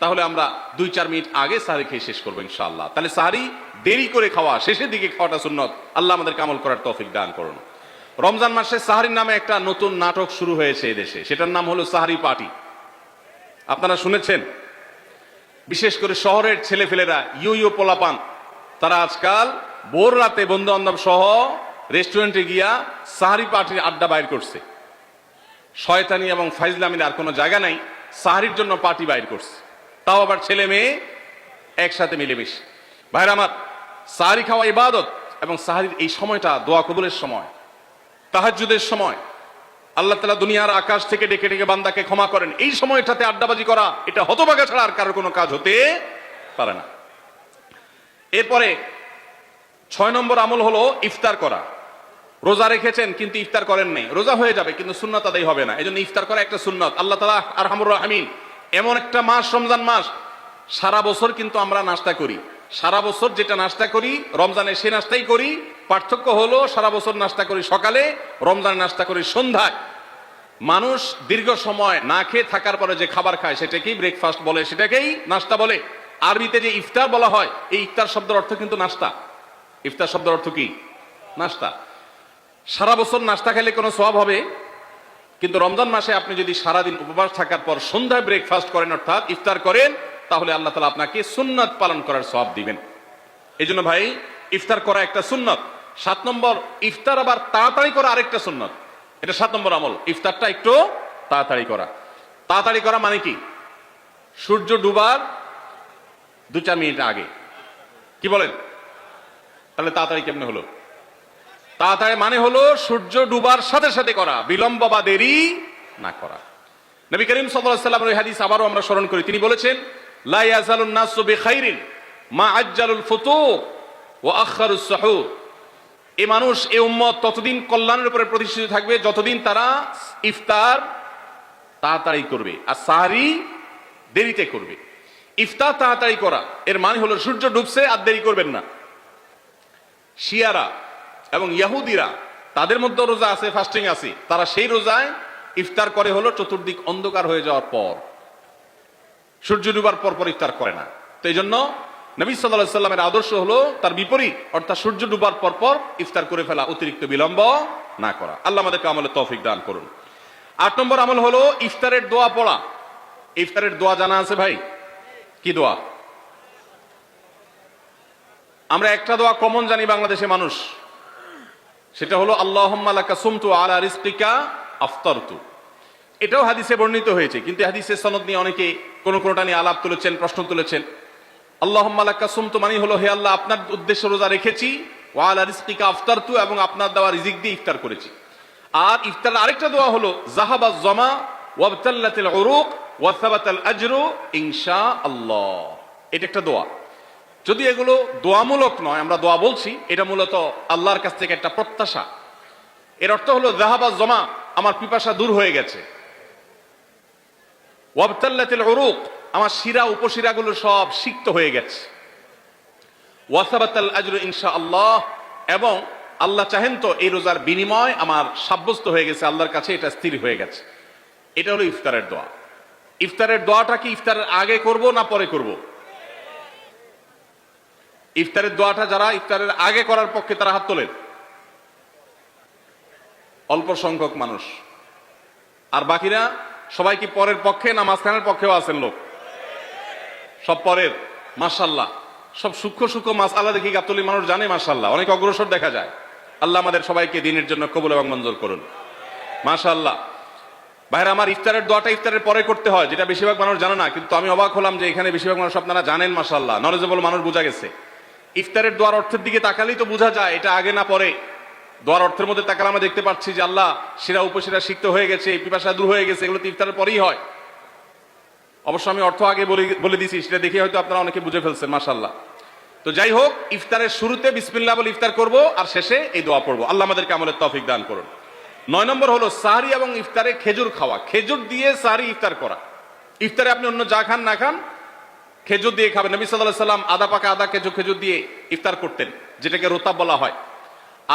তাহলে আমরা 2-4 মিনিট আগে সাহারি খেয়ে শেষ করবো ইনশাআল্লাহ। তাহলে সাহারি দেরি করে খাওয়া, শেষের দিকে খাওয়াটা সুন্নত। আল্লাহ আমাদেরকে আমল করার তৌফিক দান করুন। রমজান মাসে সাহারির নামে একটা নতুন নাটক শুরু হয়েছে এই দেশে, সেটার নাম হলো সাহারি পার্টি। আপনারা শুনেছেন? বিশেষ করে শহরের ছেলেফেলেরা, ইউ পোলাপান, তারা আজকাল ভোর রাতে বন্ধু বান্ধব সহ রেস্টুরেন্টে গিয়া সাহারি পার্টির আড্ডা বাইর করছে। শয়তানি এবং ফাইজলামির আর কোনো জায়গা নাই, সাহারির জন্য পার্টি বাইর করছে, তাও আবার ছেলে মেয়ে একসাথে মিলেমিশে। ভাইরা আমার, সাহারি খাওয়া ইবাদত, এবং সাহারির এই সময়টা দোয়া কবুলের সময়, তাহাজ্জুদের সময়। আল্লাহ তাআলা দুনিয়ার আকাশ থেকে ডেকে ডেকে বান্দাকে ক্ষমা করেন। এই সময়টাতে আড্ডাবাজি করা, এটা হতভাগা ছাড়া আর কারোর কোনো কাজ হতে পারে না। এরপরে 6 নম্বর আমল হলো ইফতার করা। রোজা রেখেছেন কিন্তু ইফতার করেন নাই, রোজা হয়ে যাবে কিন্তু সুন্নাত আদায় হবে না। এই জন্য ইফতার করা একটা সুন্নাত। আল্লাহ তাআলা আরহামুর রাহিমিন, এমন একটা মাস রমজান মাস, সারা বছর কিন্তু আমরা নাস্তা করি, সারা বছর যেটা নাস্তা করি রমজানে সে নাস্তাই করি। পার্থক্য হলো সারা বছর নাস্তা করি সকালে, রমজানে নাস্তা করি সন্ধ্যায়। মানুষ দীর্ঘ সময় না খেয়ে থাকার পরে যে খাবার খায় সেটাকেই ব্রেকফাস্ট বলে, সেটাকেই নাস্তা বলে। আরবিতে যে ইফতার বলা হয়, এই ইফতার শব্দের অর্থ কিন্তু নাস্তা। ইফতার শব্দের অর্থ কি? নাস্তা। সারা বছর নাস্তা খেলে কোনো সওয়াব হবে, কিন্তু রমজান মাসে আপনি যদি সারাদিন উপবাস থাকার পর সন্ধ্যায় ব্রেকফাস্ট করেন অর্থাৎ ইফতার করেন, তাহলে আল্লাহ তাআলা আপনাকে সুন্নাত পালন করার সওয়াব দিবেন। এই জন্য ভাই ইফতার করা একটা সুন্নাত। 7 নম্বর, ইফতার আবার তাড়াতাড়ি করা আরেকটা সুন্নাত। এটা 7 নম্বর আমল, ইফতারটা একটু তাড়াতাড়ি করা। তাড়াতাড়ি করা মানে কি? সূর্য ডুবার 2-4 মিনিট আগে। কি বলেন? তাহলে তাড়াতাড়ি কেমনে হলো? তাড়াতাড়ি মানে হলো সূর্য ডুবার সাথে সাথে করা, বিলম্ব বা দেরি না করা। নবী করিম সাল্লাল্লাহু আলাইহি ওয়াসাল্লামের হাদিস আবারও আমরা স্মরণ করি। তিনি বলেছেন, লা ইয়াজালুন নাসু বিখাইরিন মা আজ্জালুল ফুতুর ওয়া আখারুস সুহুর। এই মানুষ, এই উম্মত ততদিন কল্যাণের উপরে প্রতিষ্ঠিত থাকবে যতদিন তারা ইফতার তাড়াতাড়ি করবে আর সাহরি দেরিতে করবে। ইফতার তাড়াতাড়ি করা এর মানে হলো সূর্য ডুবছে আর দেরি করবেন না। শিয়ারা এবং ইহুদিরা তাদের মধ্যে রোজা আছে, ফাস্টিং আছে, তারা সেই রোজায় ইফতার করে হলো চতুর্দিক অন্ধকার হয়ে যাওয়ার পর, সূর্য ডুবার পর পর ইফতার করে না। তো এই জন্য নবী সাল্লাল্লাহু আলাইহি সাল্লামের আদর্শ হলো তার বিপরীত, অর্থাৎ সূর্য ডুবার পর পর ইফতার করে ফেলা, অতিরিক্ত বিলম্ব না করা। আল্লাহ আমাদেরকে আমলের তৌফিক দান করুন। 8 নম্বর আমল হলো ইফতারের দোয়া পড়া। ইফতারের দোয়া জানা আছে ভাই? কি দোয়া? আমরা একটা দোয়া কমন জানি বাংলাদেশে মানুষ, সেটা হলো আল্লাহুম্মা লাকা সুমতু আলা রিজকিকা আফতারতু। এটাও হাদিসে বর্ণিত হয়েছে, কিন্তু হাদিসের সনদ নিয়ে অনেকে কোনটা নিয়ে আলাপ তুলেছেন, প্রশ্ন তুলেছেন। আল্লাহুম্মা লাকা সুমতু মানে হলো, হে আল্লাহ আপনার উদ্দেশ্যে রোজা রেখেছি, ওয়া আলা রিজকিকা আফতারতু, এবং আপনার দেওয়া রিজিক দিয়ে ইফতার করেছি। আর ইফতারের আরেকটা দোয়া হলো যাহাবাজ জামা ওয়াবতাল্লাতিল উরুক ওয়া সাবাতাল আজরু ইনশাআল্লাহ। এটা একটা দোয়া। যদি এগুলো দোয়ামূলক নয়, আমরা দোয়া বলছি, এটা মূলত আল্লাহর কাছ থেকে একটা প্রত্যাশা। এর অর্থ হলো যাহাবাজ জামা, আমার পিপাসা দূর হয়ে গেছে। ওয়াবতাল্লাতিল উরুক, আমার শিরা উপশিরাগুলো সব সিক্ত হয়ে গেছে। ওয়া সাবাতাল আজরু ইনশাআল্লাহ, এবং আল্লাহ চাহেন তো এই রোজার বিনিময় আমার সাব্যস্ত হয়ে গেছে আল্লাহর কাছে, এটা স্থির হয়ে গেছে। এটা হলো ইফতারের দোয়া। ইফতারের দোয়াটা কি ইফতারের আগে করব না পরে করব? ইফতারের দোয়াটা যারা ইফতারের আগে করার পক্ষে তারা হাত তোলেন। অল্প সংখ্যক মানুষ। আর বাকিরা সবাই কি পরের পক্ষে না মাঝখানের পক্ষেও আছেন লোক? সব পরের। মাশাআল্লাহ, সব সূক্ষ্ম সূক্ষ্ম মাসআলা দেখি গাবতলী মানুষ জানে, মাশাআল্লাহ, অনেক অগ্রসর দেখা যায়। আল্লাহ আমাদের সবাইকে দিনের জন্য কবুল এবং মঞ্জুর করুন, মাশাআল্লাহ। ভাইরা আমার, ইফতারের দোয়াটা ইফতারের পরে করতে হয়, যেটা বেশিরভাগ মানুষ জানে না, কিন্তু আমি অবাক হলাম যে এখানে বেশিরভাগ মানুষ আপনারা জানেন, মাশাআল্লাহ, নলেজেবল মানুষ, বোঝা গেছে। ইফতারের দোয়ার অর্থের দিকে তাকালেই তো বোঝা যায় এটা আগে না পরে। দোয়ার অর্থের মধ্যে তাকালে আমরা দেখতে পাচ্ছি যে আল্লাহ শিরা উপশিরা সিক্ত হয়ে গেছে, পিপাসা দূর হয়ে গেছে, এগুলো তো ইফতারের পরেই হয়। অবশ্য আমি অর্থ আগে বলে দিয়েছি, সেটা দেখে হয়তো আপনারা অনেকে বুঝে ফেলছেন, মাশাআল্লাহ। তো যাই হোক, ইফতারের শুরুতে বিসমিল্লাহ বলে ইফতার করব, আর শেষে এই দোয়া পড়বো। আল্লাহ আমাদেরকে আমলের তৌফিক দান করুন। 9 নম্বর হলো সাহরি এবং ইফতারে খেজুর খাওয়া। খেজুর দিয়ে সাহরি ইফতার করা। ইফতারে আপনি অন্য যা খান না খান, খেজুর দিয়ে খাবেন। নবী সাল্লাল্লাহু আলাইহি সাল্লাম আদা পাকা আদা খেজুর দিয়ে ইফতার করতেন, যেটাকে রোতাব বলা হয়।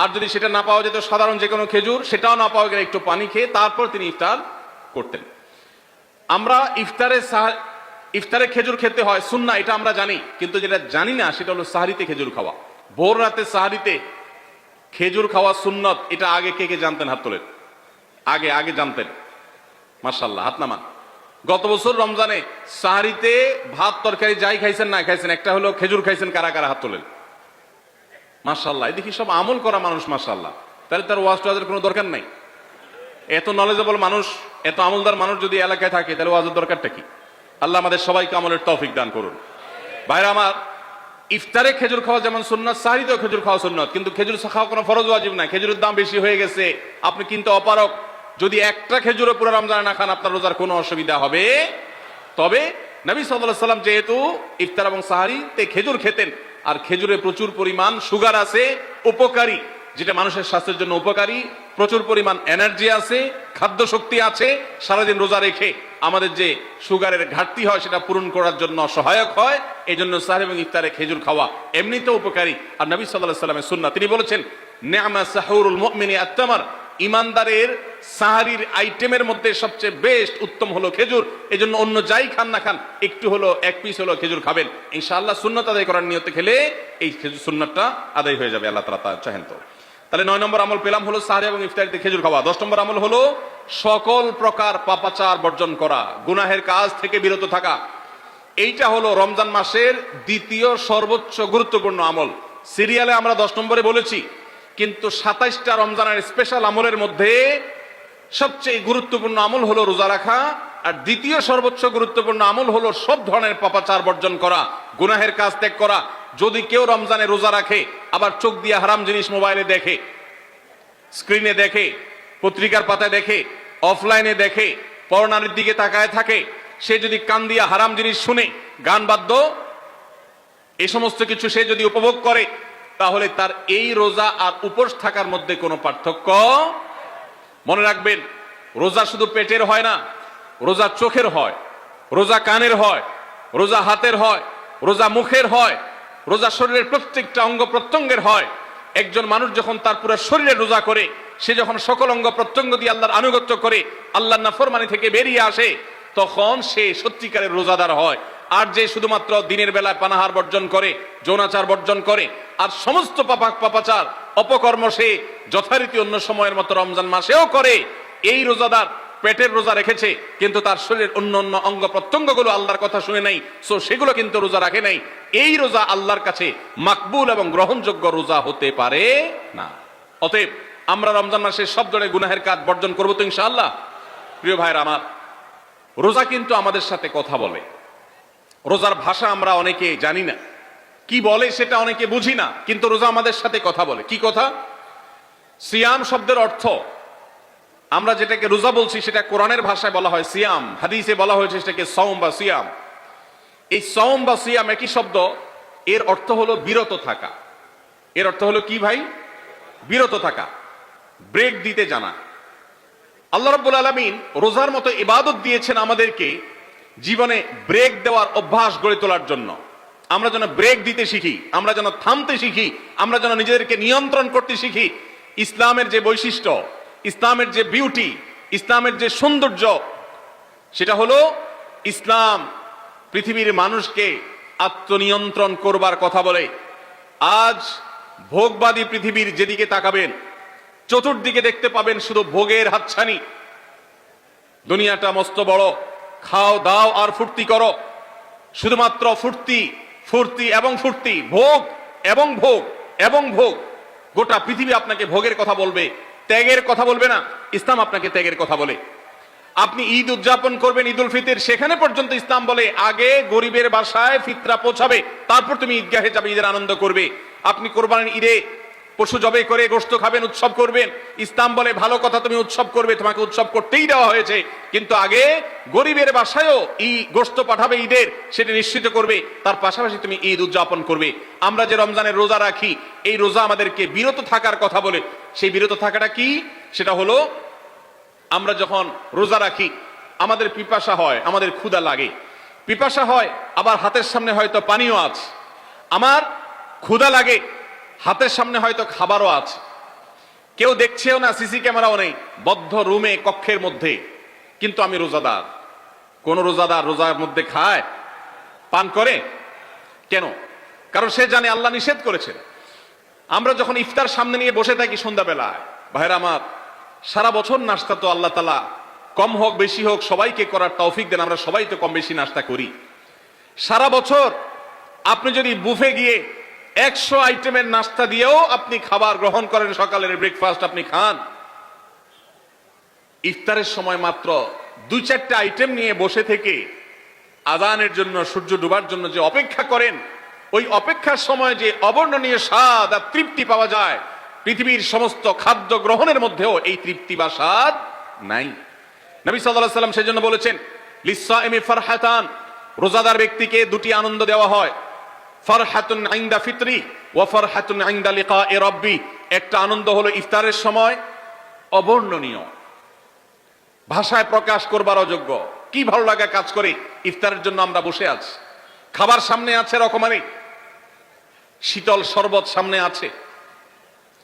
আর যদি সেটা না পাওয়া যেত, সাধারণ যে কোনো খেজুর, সেটাও না পাওয়া গেলে একটু পানি খেয়ে তারপর তিনি ইফতার করতেন। আমরা ইফতারে খেজুর খেতে হয় সুন্নাহ, এটা আমরা জানি, কিন্তু যেটা জানি না সেটা হলো সাহরিতে খেজুর খাওয়া। ভোর রাতে সাহরিতে খেজুর খাওয়া সুন্নত, এটা আগে কে কে জানতেন? হাত তোলেন। আগে জানতেন, মাশাআল্লাহ, হাত নামান। গত বছর রমজানে সাহরিতে ভাত তরকারি যাই খাইছেন না খাইছেন, একটা হলো খেজুর খাইছেন, কারা কারা হাত তোলেন? মাশাআল্লাহ, দেখি সব আমল করা মানুষ, মাশাআল্লাহ। তাহলে তার ওয়াজ টোয়াজের কোনো দরকার নাই। এত নলেজেবল মানুষ, এত আমলদার মানুষ যদি এলাকায় থাকে, তাহলে ওয়াজের দরকারটা কি? আল্লাহ আমাদের সবাইকে আমলের তৌফিক দান করুন। ভাইরা আমার, ইফতারে খেজুর খাওয়া যেমন সুন্নাত, সাহরিতেও খেজুর খাওয়া সুন্নাত, কিন্তু খেজুর খাওয়া কোনো ফরজ ওয়াজিব না। খেজুরের দাম বেশি হয়ে গেছে, আপনি কিনতে অপারক। যদি একটা খেজুরও পুরো রমজানে না খান, আপনার রোজার কোনো অসুবিধা হবে। তবে নবী সাল্লাল্লাহু আলাইহি সাল্লাম যেহেতু ইফতার এবং সাহরিতে খেজুর খেতেন, আর খেজুরে প্রচুর পরিমাণ সুগার আছে, উপকারী, যেটা মানুষের স্বাস্থ্যের জন্য উপকারী, প্রচুর পরিমাণ এনার্জি আছে, খাদ্য শক্তি আছে, সারাদিন রোজা রেখে আমাদের যে সুগারের ঘাটতি হয় সেটা পূরণ করার জন্য সহায়ক হয়। এই জন্য সাহরি এবং ইফতারে খেজুর খাওয়া এমনিতেও উপকারী। আর নবী সাল্লাল্লাহু আলাইহি ওয়াসাল্লামের সুন্নাহ, তিনি বলেছেন নি'মা সাহুরুল মুমিনি আত-তামার, ইমানদারের সাহারির আইটেমের মধ্যে সবচেয়ে বেস্ট উত্তম হলো খেজুর। এই জন্য অন্য যাই খান না খান একটু হলো, এক পিস হলো খেজুর খাবেন, ইনশাআল্লাহ সুন্নাত আদায় করার নিয়তে খেলে এই খেজুর সুন্নাতটা আদায় হয়ে যাবে, আল্লাহ তাআলা চাহেন তো। তাহলে 9 নম্বর আমল পেলাম হলো সাহরি এবং ইফতারিতে খেজুর খাওয়া। 10 নম্বর আমল হলো সকল প্রকার পাপাচার বর্জন করা, গুনাহের কাজ থেকে বিরত থাকা। এইটা হলো রমজান মাসের দ্বিতীয় সর্বোচ্চ গুরুত্বপূর্ণ আমল। সিরিয়ালে আমরা 10 নম্বরে বলেছি, কিন্তু 27টা রমজানের স্পেশাল আমলের মধ্যে সবচেয়ে গুরুত্বপূর্ণ আমল হলো রোজা রাখা, আর দ্বিতীয় সর্বোচ্চ গুরুত্বপূর্ণ আমল হলো সব ধরনের পাপাচার বর্জন করা, গুনাহের কাজ ত্যাগ করা। যদি কেউ রমজানে রোজা রাখে আবার চোখ দিয়ে হারাম জিনিস মোবাইলে দেখে, স্ক্রিনে দেখে, পত্রিকার পাতায় দেখে, অফলাইনে দেখে, পর্নোর দিকে তাকায় থাকে, সে যদি কান দিয়া হারাম জিনিস শুনে, গান বাদ্য এই সমস্ত কিছু সে যদি উপভোগ করে, তাহলে তার এই রোজা আর উপোস থাকার মধ্যে কোনো পার্থক্য। মনে রাখবেন, রোজা শুধু পেটের হয় না, রোজা চোখের হয়, রোজা কানের হয়, রোজা হাতের হয়, রোজা মুখের হয়, রোজা শরীরের প্রত্যেকটা অঙ্গ প্রত্যঙ্গের হয়। একজন মানুষ যখন তার পুরো শরীরের রোজা করে, সে যখন সকল অঙ্গ প্রত্যঙ্গ দিয়ে আল্লাহর আনুগত্য করে, আল্লাহর নাফরমানি থেকে বেরিয়ে আসে, তখন সে সত্যিকারের রোজাদার হয়। আর যে শুধুমাত্র দিনের বেলায় পানাহার বর্জন করে, যৌনাচার বর্জন করে, আর সমস্ত পাপাচার অপকর্ম সে যথারীতি অন্য সময়ের মতো রমজান মাসেও করে, এই রোজাদার পেটের রোজা রেখেছে কিন্তু তার শরীরের অন্য অন্য অঙ্গ প্রত্যঙ্গগুলো আল্লাহর কথা শুনে নাই, সো সেগুলো কিন্তু রোজা রাখে নাই। এই রোজা আল্লাহর কাছে মাকবুল এবং গ্রহণযোগ্য রোজা হতে পারে না। অতএব আমরা রমজান মাসে সব ধরনের গুনাহের কাজ বর্জন করবো তো ইনশাআল্লাহ। প্রিয় ভাইরা আমার, রোজা কিন্তু আমাদের সাথে কথা বলে। রোজার ভাষা আমরা অনেকে জানি না, কি বলে সেটা অনেকে বুঝি না, কিন্তু রোজা আমাদের সাথে কথা বলে। কি কথা? সিয়াম শব্দের অর্থ, আমরা যেটাকে রোজা বলছি সেটা কোরআনের ভাষায় বলা হয় সিয়াম, হাদিসে বলা হয়েছে সেটাকে সওম বা সিয়াম। এই সওম বা সিয়াম একই শব্দ, এর অর্থ হলো বিরত থাকা। এর অর্থ হলো কি ভাই? বিরত থাকা, ব্রেক দিতে জানা। আল্লাহ রাব্বুল আলামিন রোজার মতো ইবাদত দিয়েছেন আমাদেরকে জীবনে ব্রেক দেওয়ার অভ্যাস গড়ে তোলার জন্য। আমরা যেন ব্রেক দিতে শিখি, আমরা যেন থামতে শিখি, আমরা যেন নিজেদেরকে নিয়ন্ত্রণ করতে শিখি। ইসলামের যে বৈশিষ্ট্য, ইসলামের যে বিউটি, ইসলামের যে সৌন্দর্য, সেটা হলো ইসলাম পৃথিবীর মানুষকে আত্মনিয়ন্ত্রণ করবার কথা বলে। আজ ভোগবাদী পৃথিবীর যেদিকে তাকাবেন, চতুর্দিকে দেখতে পাবেন শুধু ভোগের হাতছানি। দুনিয়াটা মস্ত বড়, খাও দাও আর ফুর্তি করো, শুধুমাত্র ফুর্তি ফুর্তি এবং ফুর্তি, ভোগ এবং ভোগ এবং ভোগ। গোটা পৃথিবী আপনাকে ভোগের কথা বলবে, ত্যাগের কথা বলবে না। ইসলাম আপনাকে ত্যাগের কথা বলে। আপনি ঈদ উদযাপন করবেন, ঈদ উল ফিতর, সেখানে পর্যন্ত ইসলাম বলে আগে গরিবের বাসায় ফিতরা পৌঁছাবে, তারপর তুমি ঈদগাহে যাবে, ঈদের আনন্দ করবে। আপনি কোরবানির ঈদে পশু জবাই করে গোশত খাবেন, উৎসব করবেন, ইসলাম বলে ভালো কথা, তুমি উৎসব করবে, তোমাকে উৎসব করতেই দেওয়া হয়েছে, কিন্তু আগে গরিবের বাসায়ও গোশত পাঠাবে ঈদের, সেটা নিশ্চিত করবে, তার পাশাপাশি তুমি ঈদ উদযাপন করবে। আমরা যে রমজানের রোজা রাখি, এই রোজা আমাদেরকে বিরত থাকার কথা বলে। সেই বিরত থাকাটা কি? সেটা হলো আমরা যখন রোজা রাখি আমাদের পিপাসা হয়, আমাদের ক্ষুধা লাগে, পিপাসা হয়, আবার হাতের সামনে হয়তো পানিও আছে। আমার ক্ষুধা লাগে, হাতের সামনে হয়তো খাবারও আছে, কেউ দেখছেও না, সিসি ক্যামেরাও নেই, বদ্ধ রুমে কক্ষের মধ্যে, কিন্তু আমি রোজাদার। কোন রোজাদার রোজার মধ্যে খায়, পান করে? কেন? কারণ সে জানে আল্লাহ নিষেধ করেছেন। আমরা যখন ইফতার সামনে নিয়ে বসে থাকি সন্ধ্যাবেলায়, ভাইরা আমার, সারা বছর নাস্তা তো আল্লাহ তাআলা কম হোক বেশি হোক সবাইকে করার তৌফিক দেন, আমরা সবাই তো কম বেশি নাস্তা করি সারা বছর। আপনি যদি বুফে গিয়ে 100 আইটেমের নাস্তা দিয়েও আপনি খাবার গ্রহণ করেন, সকালের ব্রেকফাস্ট আপনি খান, ইফতারের সময় মাত্র 2-4টা আইটেম নিয়ে বসে থেকে আযানের জন্য, সূর্য ডুবার জন্য যে অপেক্ষা করেন, ওই অপেক্ষার সময় যে অবর্ণনীয় স্বাদ আর তৃপ্তি পাওয়া যায়, পৃথিবীর সমস্ত খাদ্য গ্রহণের মধ্যেও এই তৃপ্তি বা স্বাদ নাই। নবী সাল্লাল্লাহু আলাইহি ওয়াসাল্লাম সেজন্য বলেছেন, লিসসাইমি ফারহাতান, রোজাদার ব্যক্তিকে দুটি আনন্দ দেওয়া হয়, ফারহাতুন ইনদা ফিতরি ওয়া ফারহাতুন ইনদা লিকাই রাব্বি। একটা আনন্দ হলো ইফতারের সময়, অবর্ণনীয়, ভাষায় প্রকাশ করবার অযোগ্য। কি ভালো লাগা কাজ করে ইফতারের জন্য আমরা বসে আছি, খাবার সামনে আছে রকমারি, শীতল শরবত সামনে আছে,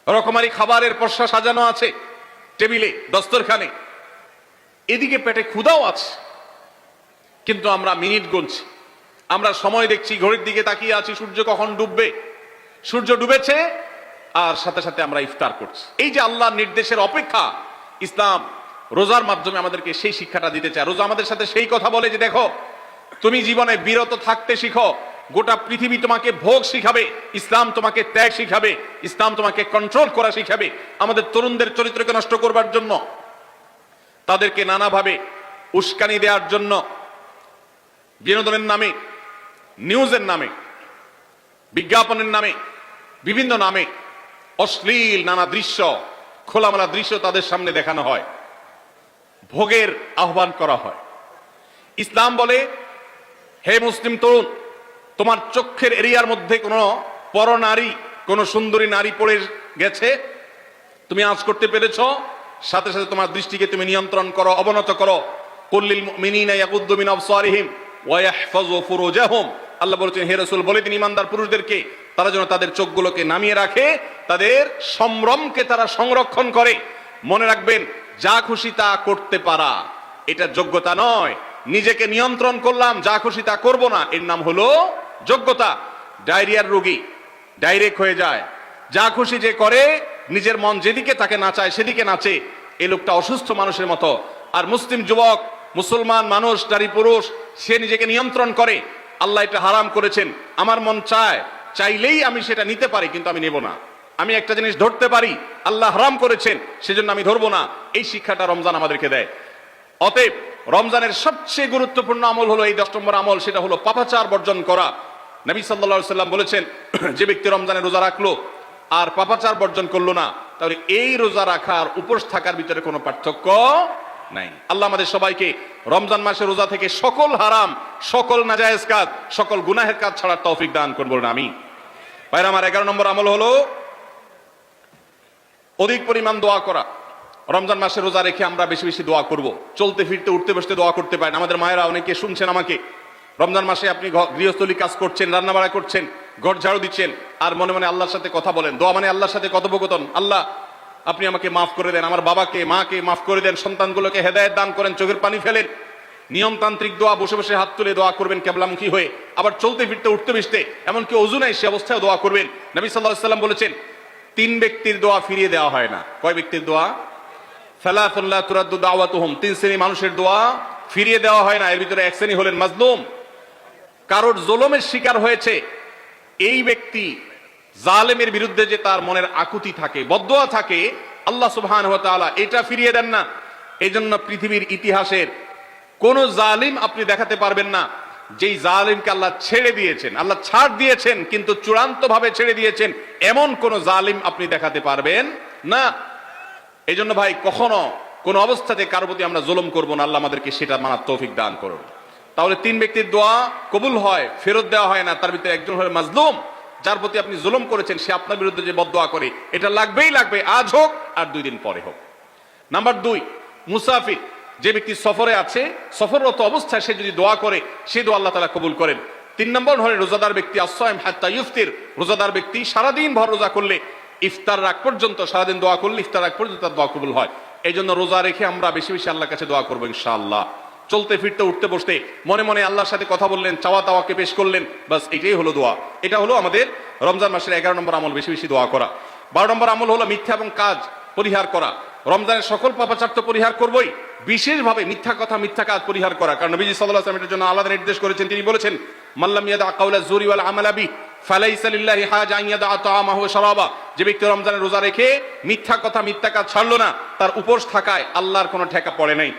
রকমারি খাবারের পসরা সাজানো আছে টেবিলে, দস্তরখানে, এদিকে পেটে ক্ষুধাও আছে, কিন্তু আমরা মিনিট গুনছি, আমরা সময় দেখছি, ঘড়ির দিকে তাকিয়ে আছি সূর্য কখন ডুববে। সূর্য ডুবেছে আর সাথে সাথে আমরা ইফতার করছি। এই যে আল্লাহর নির্দেশের অপেক্ষা, ইসলাম রোজার মাধ্যমে আমাদেরকে সেই শিক্ষাটা দিতে চায়। রোজা আমাদের সাথে সেই কথা বলে যে দেখো, তুমি জীবনে বিরত থাকতে শিখো, গোটা পৃথিবী তোমাকে ভোগ শিখাবে, ইসলাম তোমাকে ত্যাগ শিখাবে, ইসলাম তোমাকে কন্ট্রোল করা শিখাবে। আমাদের তরুণদের চরিত্রকে নষ্ট করবার জন্য, তাদেরকে নানাভাবে উস্কানি দেওয়ার জন্য, বিনোদনের নামে, নিউজের নামে, বিজ্ঞাপনের নামে, বিভিন্ন নামে অশ্লীল নানা দৃশ্য, খোলামেলা দৃশ্য তাদের সামনে দেখানো হয়, ভোগের আহ্বান করা হয়। ইসলাম বলে, হে মুসলিম তরুণ, তোমার চোখের এরিয়ার মধ্যে কোনো পরনারী, কোনো সুন্দরী নারী পড়ে গেছে, তুমি আঁচ করতে পেরেছ, সাথে সাথে তোমার দৃষ্টিকে তুমি নিয়ন্ত্রণ করো, অবনত করো। কুল্লিল মুমিনিনা ইয়াগুদ্দু মিন আবসারিহিম ওয়া ইয়াহফাযু ফুরুজাহুম। আল্লাহ বলেছেন, হে রাসূল বলে দিন ঈমানদার পুরুষদেরকে, তারা যেন তাদের চোখগুলোকে নামিয়ে রাখে, তাদের সম্ভ্রমকে তারা সংরক্ষণ করে। মনে রাখবেন, যা খুশি তা করতে পারা এটা যোগ্যতা নয়। নিজেকে নিয়ন্ত্রণ করলাম, যা খুশি তা করব না, এর নাম হলো যোগ্যতা। ডায়রিয়ার রোগী ডাইরেক্ট হয়ে যায়, যা খুশি যে করে, নিজের মন যেদিকে তাকে নাচায় সেদিকে নাচে, এই লোকটা অসুস্থ মানুষের মতো। আর মুসলিম যুবক, মুসলমান মানুষ, নারী পুরুষ, সে নিজেকে নিয়ন্ত্রণ করে। আল্লাহ এটা হারাম করেছেন, আমার মন চায়, চাইলেই আমি সেটা নিতে পারি, কিন্তু আমি নেব না। আমি একটা জিনিস ধরতে পারি, আল্লাহ হারাম করেছেন, সেজন্য আমি ধরবো না। এই শিক্ষাটা রমজান আমাদেরকে দেয়। অতএব রমজানের সবচেয়ে গুরুত্বপূর্ণ আমল হলো এই 10 নম্বর আমল, সেটা হলো পাপাচার বর্জন করা। নবী সাল্লাল্লাহু আলাইহি সাল্লাম বলেছেন, যে ব্যক্তি রমজানে রোজা রাখলো আর পাপাচার বর্জন করলো না, তাহলে এই রোজা রাখার উপোস থাকার ভিতরে কোনো পার্থক্য নাই। আল্লাহ আমাদের সবাইকে রমজান মাসে রোজা থেকে সকল হারাম, সকল নাজায়েজ কাজ, সকল গুনাহের কাজ ছাড়ার তৌফিক দান করুন, বলুন আমিন। ভাইরা আমার, 11 নম্বর আমল হলো অধিক পরিমাণ দোয়া করা। রমজান মাসে রোজা রেখে আমরা বেশি বেশি দোয়া করব। চলতে ফিরতে, উঠতে বসতে দোয়া করতে পারেন। আমাদের মায়েরা অনেকে শুনছেন আমাকে, রমজান মাসে আপনি গৃহস্থলী কাজ করছেন, রান্না বাড়া করছেন, ঘর ঝাড়ু দিচ্ছেন, আর মনে মনে আল্লাহর সাথে কথা বলেন। দোয়া মানে আল্লাহর সাথে কথোপকথন। আল্লাহ, আপনি আমাকে মাফ করে দেন, আমার বাবাকে মাকে মাফ করে দেন, সন্তানগুলোকে হেদায়েত দান করেন, চোখের পানি ফেলেন। নিয়মতান্ত্রিক দোয়া, বসে বসে হাত তুলে দোয়া করবেন কেবলামুখী হয়ে। আবার চলতে ফিরতে, উঠতে বসতে, এমনকি ওযু নাই সে অবস্থায় দোয়া করবেন। নবী সাল্লাল্লাহু আলাইহি সাল্লাম বলেছেন, 3 ব্যক্তির দোয়া ফিরিয়ে দেওয়া হয় না। কয় ব্যক্তির দোয়া? সালাতুন লা তুরাদ্দু দাওয়াতুহুম। 3 শ্রেণী মানুষের দোয়া ফিরিয়ে দেওয়া হয় না। এর ভিতরে এক শ্রেণী হলেন মাজলুম, কারোর জুলুমের শিকার হয়েছে। এই ব্যক্তি জালেমের বিরুদ্ধে যে তার মনের আকুতি থাকে, বদদোয়া থাকে, আল্লাহ সুবহানাহু ওয়া তাআলা এটা ফিরিয়ে দেন না। এইজন্য পৃথিবীর ইতিহাসের কোন জালিম আপনি দেখাতে পারবেন না যেই জালিমকে আল্লাহ ছেড়ে দিয়েছেন, আল্লাহ ছাড় দিয়েছেন কিন্তু চূড়ান্ত ভাবে ছেড়ে দিয়েছেন, এমন কোন জালিম আপনি দেখাতে পারবেন না। এই জন্য ভাই, কখনো কোন অবস্থাতে কারোর প্রতি আমরা জুলুম করব না। আল্লাহ আমাদেরকে সেটা মানার তৌফিক দান করুন। তাহলে 3 ব্যক্তির দোয়া কবুল হয়, ফেরত দেওয়া হয় না। তার ভিতরে একজন হলো মাজলুম, যার প্রতি আপনি জুলুম করেছেন, সে আপনার বিরুদ্ধে যে বদদোয়া করে, এটা লাগবেই লাগবে, আজ হোক আর 2 দিন পরে হোক। নাম্বার 2, মুসাফির, যে ব্যক্তি সফরে আছে, সফররত অবস্থায় সে যদি দোয়া করে, সে দোয়া আল্লাহ তাআলা কবুল করেন। 3 নম্বর হলো রোজাদার ব্যক্তি, আসসাইম হাত্তা ইফতির, রোজাদার ব্যক্তি সারাদিন ভর রোজা করলে, ইফতার রাগ পর্যন্ত, সারাদিন দোয়া করলে ইফতার রাগ পর্যন্ত তার দোয়া কবুল হয়। এই জন্য রোজা রেখে আমরা বেশি বেশি আল্লাহর কাছে দোয়া করবো ইনশাআল্লাহ। চলতে ফিরতে, উঠতে বসতে মনে মনে আল্লাহর সাথে কথা বললেন, চাওয়া তাওয়াকে পেশ করলেন, বাস এটাই হলো দোয়া। এটা হলো আমাদের রমজান মাসের 11 নম্বর আমল, বেশি বেশি দোয়া করা। 12 নম্বর আমল হলো মিথ্যা এবং কাজ পরিহার করা। রমজানের সকল পাপাচার তো পরিহার করবই, বিশেষভাবে মিথ্যা কথা, মিথ্যা কাজ পরিহার করা। কারণ নবীজি সাল্লাল্লাহু আলাইহি ওয়াসাল্লাম এটার জন্য আলাদা নির্দেশ করেছেন। তিনি বলেছেন, মাল্লাম ইয়াদা কাওলা যুরি ওয়াল আমালা বি ফালাইসা লিল্লাহি হাজা আন ইয়াদা তাআমাহু ওয়া শারাবা। যে ব্যক্তি রমজানের রোজা রেখে মিথ্যা কথা, মিথ্যা কাজ ছাড়লো না, তার উপোস থাকায় আল্লাহর কোনো ঠেকা পড়ে নাই।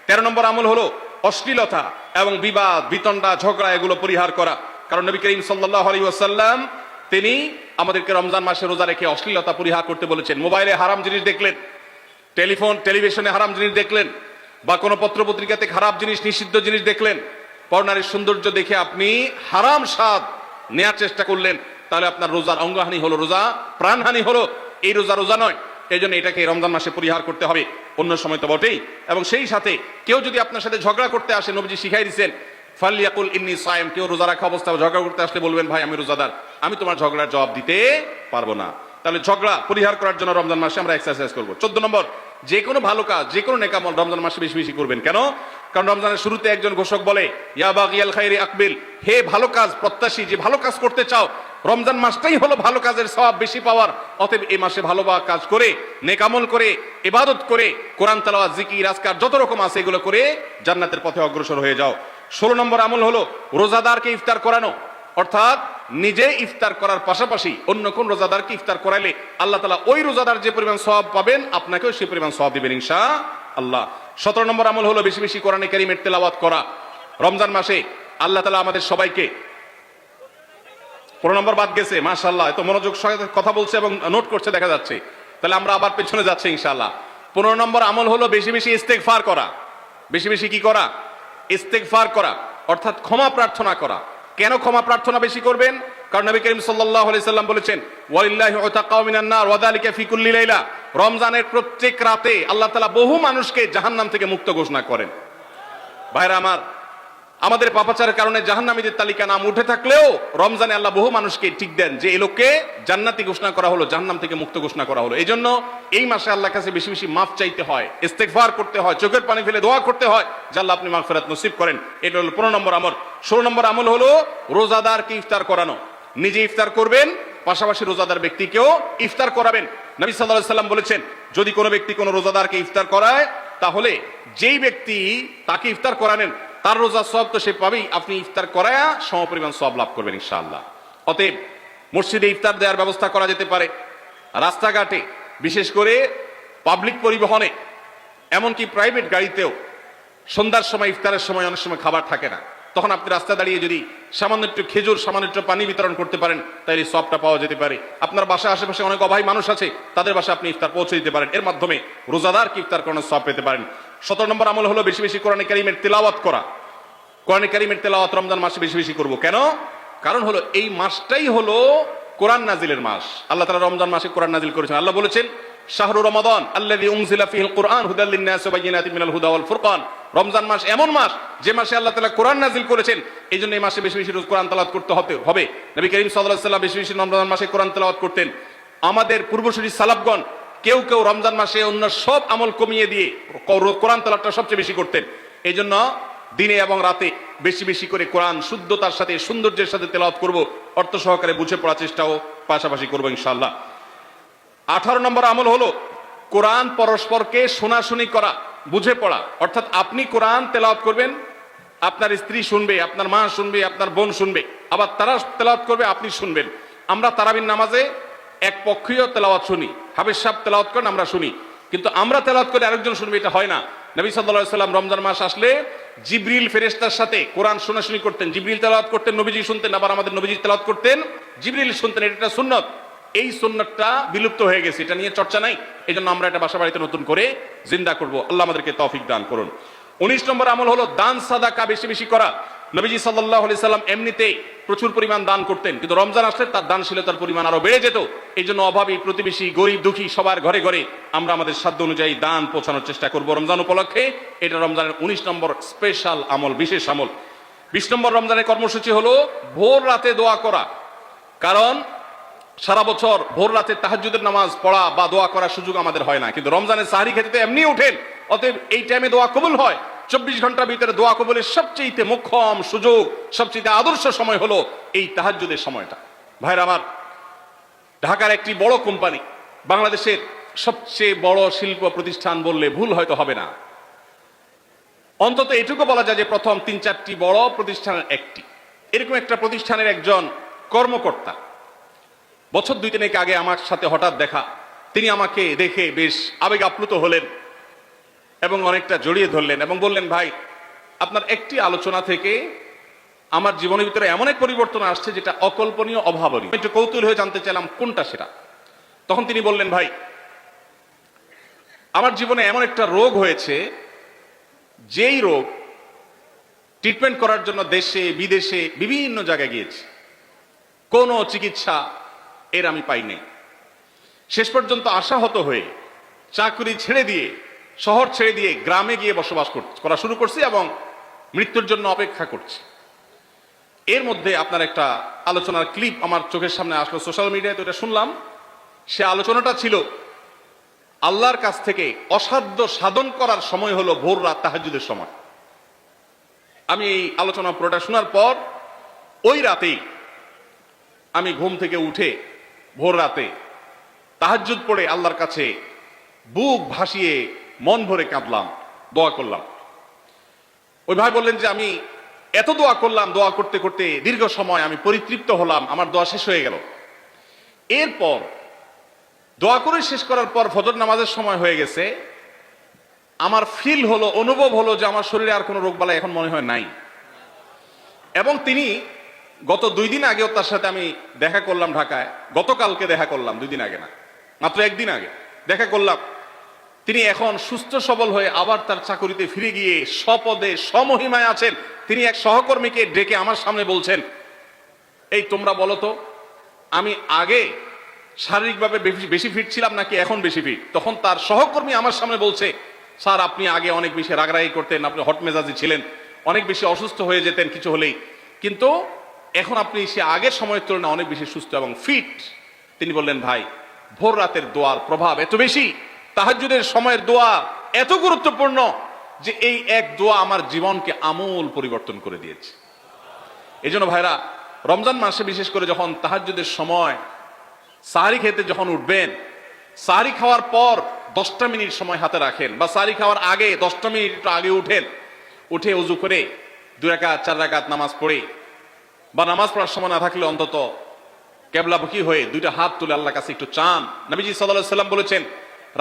13 নম্বর আমল হলো অশ্লীলতা এবং বিবাদ, বিতণ্ডা, ঝগড়া, এগুলো পরিহার করা। কারণ নবী করিম সাল্লাল্লাহু আলাইহি ওয়াসাল্লাম তিনি আমাদেরকে রমজান মাসে রোজা রেখে অশ্লীলতা পরিহার করতে বলেছেন। মোবাইলে হারাম জিনিস দেখলেন, টেলিভিশনে হারাম জিনিস দেখলেন, বা কোনো পত্র পত্রিকাতে খারাপ জিনিস, নিষিদ্ধ জিনিস দেখলেন, পরনারীর সৌন্দর্য দেখে আপনি হারাম স্বাদ নেয়ার চেষ্টা করলেন, তাহলে আপনার রোজার অঙ্গহানি হলো, রোজা প্রাণহানি হলো। এই রোজা রোজা নয়। এই জন্য এটাকে রমজান মাসে পরিহার করতে হবে, অন্য সময় তো বটেই। এবং সেই সাথে কেউ যদি আপনার সাথে ঝগড়া করতে আসে, নবীজি শিখাই দিচ্ছেন ফালিয়াকুল ইন্নী সায়েম, কেউ রোজা রাখা অবস্থায় ঝগড়া করতে আসলে বলবেন ভাই আমি রোজাদার, আমি তোমার ঝগড়ার জবাব দিতে পারবো না। তাহলে ঝগড়া পরিহার করার জন্য রমজান মাসে আমরা এক্সারসাইজ করবো। 14 নম্বর, যে কোনো ভালো কাজ, যে কোনো নেকামল রমজান মাসে বেশি বেশি করবেন। কেন? কারণ রমজানের শুরুতে একজন ঘোষক বলে ইয়া বাগিয়াল খাইরি আকবিল, হে ভালো কাজ প্রত্যাশী, যে ভালো কাজ করতে চাও, রমজান মাসটাই হলো ভালো কাজের সওয়াব বেশি পাওয়ার। অতএব এই মাসে ভালো কাজ করে, নেকামল করে, ইবাদত করে, কোরআন তেলাওয়াত, জিকির, আজকার যত রকম আছে এগুলো করে জান্নাতের পথে অগ্রসর হয়ে যাও। 16 নম্বর আমল হলো রোজাদারকে ইফতার করানো, অর্থাৎ নিজে ইফতার করার পাশাপাশি অন্য কোন রোজাদারকে ইফতার করাইলে আল্লাহ তাআলা ওই রোজাদার যে পরিমাণ সওয়াব পাবেন আপনাকেও সেই পরিমাণ সওয়াব দিবেন ইনশাআল্লাহ। 17 নম্বর আমল হলো বেশি বেশি কোরআনে কারীমের তেলাওয়াত করা। রমজান মাসে আল্লাহ তাআলা আমাদের সবাইকে, 15 নম্বর বাদ গেছে, মাশাআল্লাহ এত মনোযোগ সহকারে কথা বলছে এবং নোট করছে দেখা যাচ্ছে। তাহলে আমরা আবার পেছনে যাচ্ছি ইনশাআল্লাহ। 15 নম্বর আমল হলো বেশি বেশি ইস্তেগফার করা। বেশি বেশি কি করা? ইস্তেগফার করা, অর্থাৎ ক্ষমা প্রার্থনা করা। কেন ক্ষমা প্রার্থনা বেশি করবেন? কারণ নবী করিম সাল্লাল্লাহু আলাইহি সাল্লাম বলেছেন ওয়ালিল্লাহি উতাকাউ মিনান নার ওয়া যালিকা ফি কুল্লি লাইলা, রমজানের প্রত্যেক রাতে আল্লাহ তাআলা বহু মানুষকে জাহান্নাম থেকে মুক্ত ঘোষণা করেন। ভাইরা আমার, আমাদের পাপাচারের কারণে জাহান্নামীদের তালিকা নাম উঠে থাকলেও রমজানে আল্লাহ বহু মানুষকে ঠিক দেন যে এই লোককে জান্নাতি ঘোষণা করা হলো, জাহান্নাম থেকে মুক্ত ঘোষণা করা হলো। এই জন্য এই মাসে আল্লাহর কাছে বেশি বেশি মাফ চাইতে হয়, ইস্তেগফার করতে হয়, চোখের পানি ফেলে দোয়া করতে হয় যে আল্লাহ আপনি মাগফিরাত নসিব করেন। এটা হলো 15 নম্বর আমল। 16 নম্বর আমল হলো রোজাদারকে ইফতার করানো। নিজে ইফতার করবেন, পাশাপাশি রোজাদার ব্যক্তিকেও ইফতার করাবেন। নবী সাল্লাল্লাহু আলাইহি সাল্লাম বলেছেন যদি কোনো ব্যক্তি কোনো রোজাদারকে ইফতার করায় তাহলে যেই ব্যক্তি তাকে ইফতার করানেন তার রোজার সওয়াব তো সে পাবেই, আপনি ইফতার করায়া সমপরিমাণ সওয়াব লাভ করবেন ইনশাআল্লাহ। অতএব মসজিদে ইফতার দেওয়ার ব্যবস্থা করা যেতে পারে, রাস্তাঘাটে, বিশেষ করে পাবলিক পরিবহনে, এমনকি প্রাইভেট গাড়িতেও সন্ধ্যার সময়, ইফতারের সময় অনেক সময় খাবার থাকে না, তখন আপনি রাস্তা দাঁড়িয়ে যদি সামান্য একটু খেজুর, সামান্য একটু পানি বিতরণ করতে পারেন তাহলে সওয়াবটা পাওয়া যেতে পারে। আপনার বাসার আশেপাশে অনেক অভাবী মানুষ আছে, তাদের বাসায় আপনি ইফতার পৌঁছে দিতে পারেন, এর মাধ্যমে রোজাদারকে ইফতার করানোর সওয়াব পেতে পারেন। 17 নম্বর আমল হলো বেশি বেশি কোরআনে কারীমের তেলাওয়াত করা। কোরআনে কারীমের তেলাওয়াত রমজান মাসে বেশি বেশি করব। কেন? কারণ হলো এই মাসটাই হলো কোরআন নাজিলের মাস। আল্লাহ তাআলা রমজান মাসে কোরআন নাজিল করেছেন। আল্লাহ বলেছেন শাহরু রমাদান আল্লাযী উনজিলা ফীহিল কুরআন হুদাল লিন-নাস ওয়া বাইয়িনাতিন মিনাল হুদা ওয়াল ফুরকান। রমজান মাস এমন মাস যে মাসে আল্লাহ তাআলা কোরআন নাজিল করেছেন, এই জন্য এই মাসে বেশি বেশি রোজ কোরআন তেলাওয়াত করতে হবে। নবী করিম সাল্লাল্লাহু আলাইহি ওয়াসাল্লাম বেশি বেশি রমজান মাসে কোরআন তেলাওয়াত করতেন। আমাদের পূর্বসূরি সালাফগণ কেউ কেউ রমজান মাসে অন্য সব আমল কমিয়ে দিয়ে কোরআন তেলাওয়াতটা সবচেয়ে বেশি করতেন। এই জন্য দিনে এবং রাতে বেশি বেশি করে কোরআন শুদ্ধতার সাথে, সৌন্দর্যের সাথে তেলাওয়াত করব, অর্থ সহকারে বুঝে পড়ার চেষ্টাও পাশাপাশি করবো ইনশাআল্লাহ। 18 নম্বর আমল হলো কোরআন পরস্পরকে শোনাশুনি করা, বুঝে পড়া। অর্থাৎ আপনি কোরআন তেলাওয়াত করবেন, আপনার স্ত্রী শুনবে, আপনার মা শুনবে, আপনার বোন শুনবে, আবার তারা তেলাওয়াত করবে, আপনি শুনবেন। আমরা তারাবির নামাজে এক পক্ষীয় তেলাওয়াত শুনি, হাফেজ সাহেব তেলাওয়াত করেন, আমরা শুনি, কিন্তু আমরা তেলাওয়াত করে আরেকজন শুনবে, এটা হয় না। নবী সাল্লাল্লাহু আলাইহি সাল্লাম রমজান মাস আসলে জিবরিল ফেরেশতার সাথে কোরআন শোনাশুনি করতেন। জিবরিল তেলাওয়াত করতেন, নবীজি শুনতেন, আবার আমাদের নবীজি তেলাওয়াত করতেন, জিবরিল শুনতেন। এটা সুন্নাত। এই সুন্নাতটা বিলুপ্ত হয়ে গেছে, এটা নিয়ে চর্চা নাই। এই জন্য আমরা এটা বাসা বাড়িতে নতুন করে জিন্দা করব। আল্লাহ আমাদেরকে তৌফিক দান করুন। 19 নম্বর আমল হলো দান সাদাকা বেশি বেশি করা। নবীজি সাল্লাল্লাহু আলাইহি সাল্লাম এমনিতেই প্রচুর পরিমাণ দান করতেন, কিন্তু রমজান আসলে তার দানশীলতার পরিমাণ আরো বেড়ে যেত। এই জন্য অভাবী, প্রতিবেশী, গরিব, দুঃখী সবার ঘরে ঘরে আমরা আমাদের সাধ্য অনুযায়ী দান পৌঁছানোর চেষ্টা করব রমজান উপলক্ষে। এটা রমজানের 19 নম্বর স্পেশাল আমল, বিশেষ আমল। 20 নম্বর রমজানের কর্মসূচি হলো ভোর রাতে দোয়া করা। কারণ সারা বছর ভোর রাতে তাহাজ্জুদের নামাজ পড়া বা দোয়া করার সুযোগ আমাদের হয় না, কিন্তু রমজানের সাহরি খেতে তো এমনি উঠেন। অতএব এই টাইমে দোয়া কবুল হয়। 24 ঘন্টার ভিতরে দোয়া কবুলের সবচেয়ে মোক্ষম সুযোগ, সবচেয়ে আদর্শ সময় হলো এই তাহাজ্জুদের সময়টা। ভাইরা আমার, ঢাকার একটি বড় কোম্পানি, বাংলাদেশের সবচেয়ে বড় শিল্প প্রতিষ্ঠান বললে ভুল হয়তো হবে না, অন্তত এটুকু বলা যায় যে প্রথম 3-4টি বড় প্রতিষ্ঠানের একটি। এরকম একটা প্রতিষ্ঠানের একজন কর্মকর্তা বছর 2-3 আগে আমার সাথে হঠাৎ দেখা। তিনি আমাকে দেখে বেশ আবেগ আপ্লুত হলেন এবং অনেকটা জড়িয়ে ধরলেন এবং বললেন, ভাই আপনার একটি আলোচনা থেকে আমার জীবনের ভিতরে এমন এক পরিবর্তন আসছে যেটা অকল্পনীয়, অভাবনীয়। একটু কৌতূহল হয়ে জানতে চাইলাম কোনটা সেটা। তখন তিনি বললেন, ভাই আমার জীবনে এমন একটা রোগ হয়েছে, যেই রোগ ট্রিটমেন্ট করার জন্য দেশে বিদেশে বিভিন্ন জায়গায় গিয়েছি, কোনো চিকিৎসা এর আমি পাইনি। শেষ পর্যন্ত আশাহত হয়ে চাকরি ছেড়ে দিয়ে, শহর ছেড়ে দিয়ে গ্রামে গিয়ে বসবাস করা শুরু করছি এবং মৃত্যুর জন্য অপেক্ষা করছি। এর মধ্যে আপনার একটা আলোচনার ক্লিপ আমার চোখের সামনে আসলো সোশ্যাল মিডিয়ায়, তো এটা শুনলাম। সে আলোচনাটা ছিল আল্লাহর কাছ থেকে অসাধ্য সাধন করার সময় হলো ভোর রাত তাহাজ্জুদের সময়। আমি এই আলোচনা পুরোটা শোনার পর ওই রাতেই আমি ঘুম থেকে উঠে ভোর রাতে তাহাজ্জুদ পড়ে আল্লাহর কাছে বুক ভাসিয়ে মন ভরে কাঁদলাম, দোয়া করলাম। ওই ভাই বললেন যে আমি এত দোয়া করলাম, দোয়া করতে করতে দীর্ঘ সময় আমি পরিতৃপ্ত হলাম, আমার দোয়া শেষ হয়ে গেল। এরপর দোয়া করে শেষ করার পর ফজর নামাজের সময় হয়ে গেছে, আমার ফিল হলো, অনুভব হলো যে আমার শরীরে আর কোনো রোগবালাই এখন মনে হয় নাই। এবং তিনি গত 2 দিন আগেও তার সাথে আমি দেখা করলাম ঢাকায়, গতকালকে দেখা করলাম, 2 দিন আগে না, মাত্র 1 দিন আগে দেখা করলাম। তিনি এখন সুস্থ সবল হয়ে আবার তার চাকরিতে ফিরে গিয়ে স্বপদে সমহিমায় আছেন। তিনি এক সহকর্মীকে ডেকে আমার সামনে বলছেন, এই তোমরা বলো তো আমি আগে শারীরিকভাবে বেশি ফিট ছিলাম নাকি এখন বেশি ফিট? তখন তার সহকর্মী আমার সামনে বলছে, স্যার আপনি আগে অনেক বেশি রাগারাগি করতেন, আপনি হট মেজাজি ছিলেন, অনেক বেশি অসুস্থ হয়ে যেতেন কিছু হলেই, কিন্তু এখন আপনি সে আগের সময়ের তুলনায় অনেক বেশি সুস্থ এবং ফিট। তিনি বললেন, ভাই ভোর রাতের দোয়ার প্রভাব এত বেশি, তাহাজ্জুদের সময়ের দোয়া এত গুরুত্বপূর্ণ যে এই এক দোয়া আমার জীবনকে আমূল পরিবর্তন করে দিয়েছে। এই জন্য ভাইরা, রমজান মাসে বিশেষ করে যখন তাহাজ্জুদের সময় সাহারি খেতে যখন উঠবেন, সাহারি খাওয়ার পর 10টা মিনিট সময় হাতে রাখেন, বা সাহারি খাওয়ার আগে 10টা মিনিট একটু আগে উঠেন, উঠে ওযু করে 2 রাকাত 4 রাকাত নামাজ পড়ে, বা নামাজ পড়ার সময় না থাকলে অন্তত কেবলামুখী হয়ে 2টা হাত তুলে আল্লাহর কাছে একটু চান। নবীজি সাল্লাল্লাহু আলাইহি সাল্লাম বলেছেন,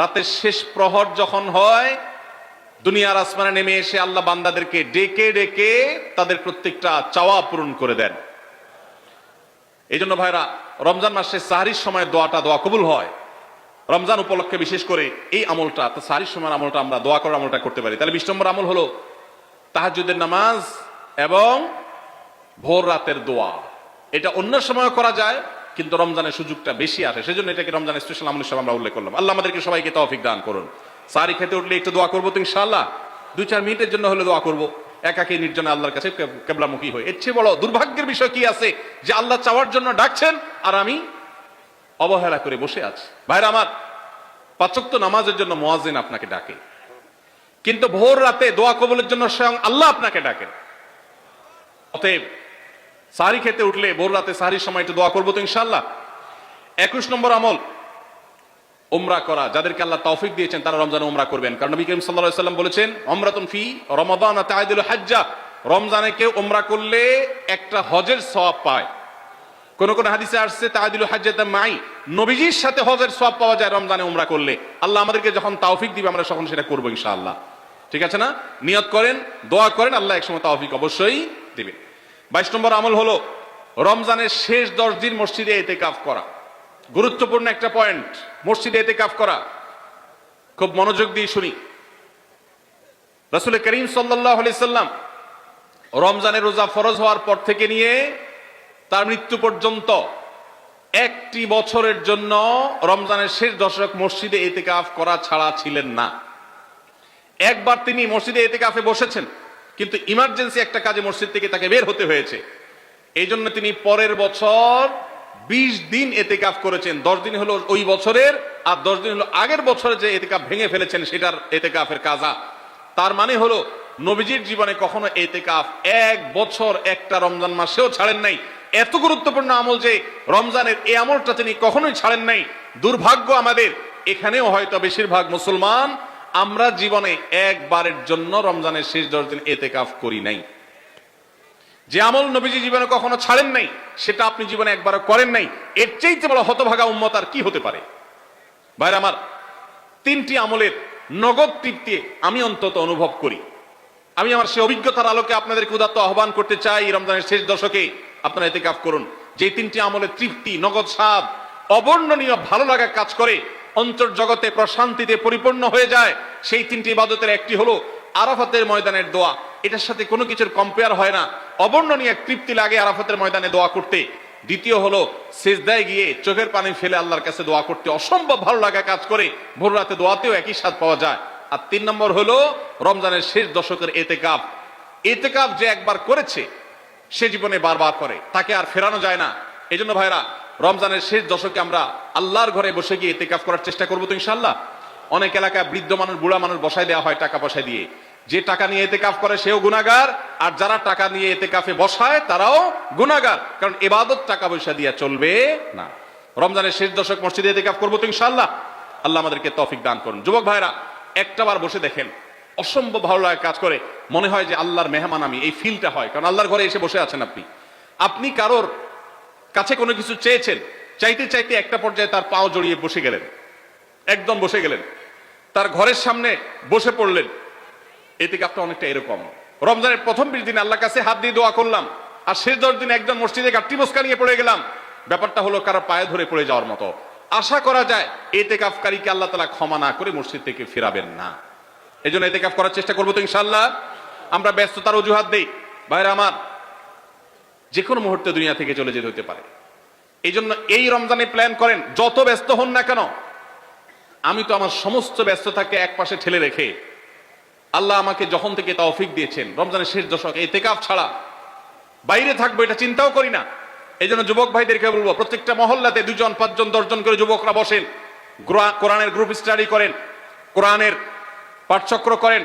রাতের শেষ প্রহর যখন হয়, দুনিয়ার আসমানে নেমে এসে আল্লাহ বান্দাদেরকে ডেকে ডেকে তাদের প্রত্যেকটা চাওয়া পূরণ করে দেন। এই জন্য ভাইরা, রমজান মাসে সাহরির সময় দোয়া কবুল হয়। রমজান উপলক্ষে বিশেষ করে এই আমলটা, সাহরির সময় আমলটা, আমরা দোয়া করার আমলটা করতে পারি। তাহলে 20 নম্বর আমল হলো তাহাজ্জুদের নামাজ এবং ভোর রাতের দোয়া। এটা অন্য সময় করা যায়, কিন্তু রমজানের সুযোগটা বেশি আসে, সেজন্য এটাকে রমজানের স্পেশাল আমল হিসেবে আমরা উল্লেখ করলাম। আল্লাহ আমাদেরকে সবাইকে তৌফিক দান করুন। সাহরি খেতে উঠলে একটু দোয়া করবো তো ইনশাআল্লাহ, 2-4 মিনিটের জন্য হলে দোয়া করবো, একাকী নির্জনে আল্লাহর কাছে কেবলামুখী হয়ে। এর চেয়ে বড় দুর্ভাগ্যের বিষয় কি আছে যে আল্লাহ চাওয়ার জন্য ডাকছেন আর আমি অবহেলা করে বসে আছি। ভাইরা আমার, 5 ওয়াক্ত নামাজের জন্য মুয়াজ্জিন আপনাকে ডাকে, কিন্তু ভোর রাতে দোয়া কবুলের জন্য স্বয়ং আল্লাহ আপনাকে ডাকেন। অতএব সাহরি খেতে উঠলে ভোর রাতে সাহরির সময় একটু দোয়া করবো তো ইনশাআল্লাহ। 21 নম্বর আমল উমরা করা। যাদেরকে আল্লাহ তৌফিক দিয়েছেন তারা রমজানে উমরা করবেন, কারণ নবী করিম সাল্লাল্লাহু আলাইহি ওয়াসাল্লাম বলেছেন, উমরাতুন ফি রমাদান তা'দিলু হাজ্জা। রমজানে কেউ উমরা করলে একটা হজের সওয়াব পায়। কোন কোন হাদিসে আসছে তা'দিলু হাজ্জাতা মাই, নবীজির সাথে হজের সওয়াব পাওয়া যায় রমজানে উমরা করলে। আল্লাহ আমাদেরকে যখন তৌফিক দিবে আমরা তখন সেটা করব ইনশাআল্লাহ। ঠিক আছে না? নিয়ত করেন, দোয়া করেন, আল্লাহ একসময় তৌফিক অবশ্যই দিবেন। 22 নম্বর আমল হলো রমজানের শেষ 10 দিন মসজিদে ইতিকাফ করা। গুরুত্বপূর্ণ একটা পয়েন্ট, মসজিদে ইতিকাফ করা। খুব মনোযোগ দিয়ে শুনি। রাসূল করিম সাল্লাল্লাহু আলাইহি সাল্লাম রমজানের রোজা ফরজ হওয়ার পর থেকে নিয়ে তার মৃত্যু পর্যন্ত 1টি বছরের জন্য রমজানের শেষ দশক মসজিদে ইতিকাফ করা ছাড়া ছিলেন না। একবার তিনি মসজিদে ইতিকাফে বসেছেন, কিন্তু ইমার্জেন্সি একটা কাজে মসজিদ থেকে তাকে বের হতে হয়েছে। এই জন্য তিনি পরের বছর 20 দিন ইতিকাফ করেছেন। 10 দিন হলো ওই বছরের, আর 10 দিন হলো আগের বছরে যে ইতিকাফ ভেঙে ফেলেছেন সেটার ইতিকাফের কাজা। তার মানে হলো নবীজির জীবনে কখনো ইতিকাফ 1 বছর একটা রমজান মাসেও ছাড়েন নাই। এত গুরুত্বপূর্ণ আমল যে রমজানের এই আমলটা তিনি কখনোই ছাড়েন নাই। দুর্ভাগ্য আমাদের, এখানেও হয়তো বেশিরভাগ মুসলমান আমরা জীবনে একবারের জন্য রমজানের শেষ 10 দিন ইতিকাফ করি নাই। যে আমল নবীজি জীবনে কখনো ছাড়েন নাই সেটা আপনি জীবনে একবারও করেন নাই। এর চাইতে বড় হতভাগা উম্মত আর কি হতে পারে? ভাইরা আমার, 3টি আমলের নগদ তৃপ্তি আমি অন্তত অনুভব করি। আমি আমার সেই অভিজ্ঞতার আলোকে আপনাদেরকে উদাত্ত আহ্বান করতে চাই, রমজানের শেষ দশকে আপনারা ইতিকাফ করুন। যে 3টি আমলের তৃপ্তি, নগদ স্বাদ, অবর্ণনীয় ভালো লাগা কাজ করে, অন্তর জগতে প্রশান্তিতে পরিপূর্ণ হয়ে যায়, সেই 3টি ইবাদতের একটি হলো আরাফাতের ময়দানের দোয়া। এটার সাথে কোনো কিছুর কম্পেয়ার হয় না। অবর্ণনীয় তৃপ্তি লাগে আরাফাতের ময়দানে দোয়া করতে। দ্বিতীয় হলো সিজদায় গিয়ে চোখের পানি ফেলে আল্লাহর কাছে দোয়া করতে অসম্ভব ভালো লাগা কাজ করে, ভোর রাতে দোয়াতেও একই স্বাদ পাওয়া যায়। আর 3 নম্বর হলো রমজানের শেষ দশকের এতেকাফ। এতেকাফ যে একবার করেছে সে জীবনে বারবার করে, তাকে আর ফেরানো যায় না। এই জন্য ভাইরা, রমজানের শেষ দশকে আমরা আল্লাহর ঘরে বসে গিয়ে এতেকাফ করার চেষ্টা করবো তো ইনশাআল্লাহ। অনেক এলাকায় বৃদ্ধ মানুষ, বুড়া মানুষ বসায় দেওয়া হয় টাকা পয়সা দিয়ে। যে টাকা নিয়ে এতেকাফ করে সেও গুনাহগার, আর যারা টাকা নিয়ে এতেকাফে বসায় তারাও গুনাহগার, কারণ ইবাদত টাকা পয়সা দিয়ে চলবে না। রমজানের শেষ দশক মসজিদে এতেকাফ করবো তো ইনশাআল্লাহ। আল্লাহ আমাদেরকে তৌফিক দান করুন। যুবক ভাইরা, একটাবার বসে দেখেন, অসম্ভব ভালো লাগে কাজ করে, মনে হয় যে আল্লাহর মেহমান আমি, এই ফিলটা হয়। কারণ আল্লাহর ঘরে এসে বসে আছেন আপনি। আপনি কারোর কাছে কোনো কিছু চেয়েছেন, চাইতে চাইতে একটা পর্যায়ে তার পাও জড়িয়ে বসে গেলেন, একদম বসে গেলেন, তার ঘরের সামনে বসে পড়লেন। এতেকাফটা অনেকটা এরকম। রমজানের প্রথম 20 দিন আল্লাহর কাছে হাত দিয়ে দোয়া করলাম, আর শেষ 10 দিন একজন মসজিদে গাট্টি বসকা নিয়ে পড়ে গেলাম। ব্যাপারটা হলো কারো পায়ে ধরে পড়ে যাওয়ার মতো। আশা করা যায় এতেকাফকারীকে আল্লাহ তাআলা ক্ষমা না করে মসজিদ থেকে ফেরাবেন না। এই জন্য এতেকাফ করার চেষ্টা করবো তো ইনশাআল্লাহ। আমরা ব্যস্ততার অজুহাত দেই, ভাইরা আমার, যে কোনো মুহূর্তে দুনিয়া থেকে চলে যেতে হতে পারে। এই জন্য এই রমজানে প্ল্যান করেন, যত ব্যস্ত হন না কেন। আমি তো আমার সমস্ত ব্যস্ততাকে এক পাশে ঠেলে রেখে, আল্লাহ আমাকে যখন থেকে তৌফিক দিয়েছেন, রমজানের শেষ দশক এতেকাফ ছাড়া বাইরে থাকবো এটা চিন্তাও করি না। এই জন্য যুবক ভাইদেরকে বলবো, প্রত্যেকটা মহল্লাতে 2 জন 5 জন 10 জন করে যুবকরা বসেন, কোরআনের গ্রুপ স্টাডি করেন, কোরআনের পাঠচক্র করেন,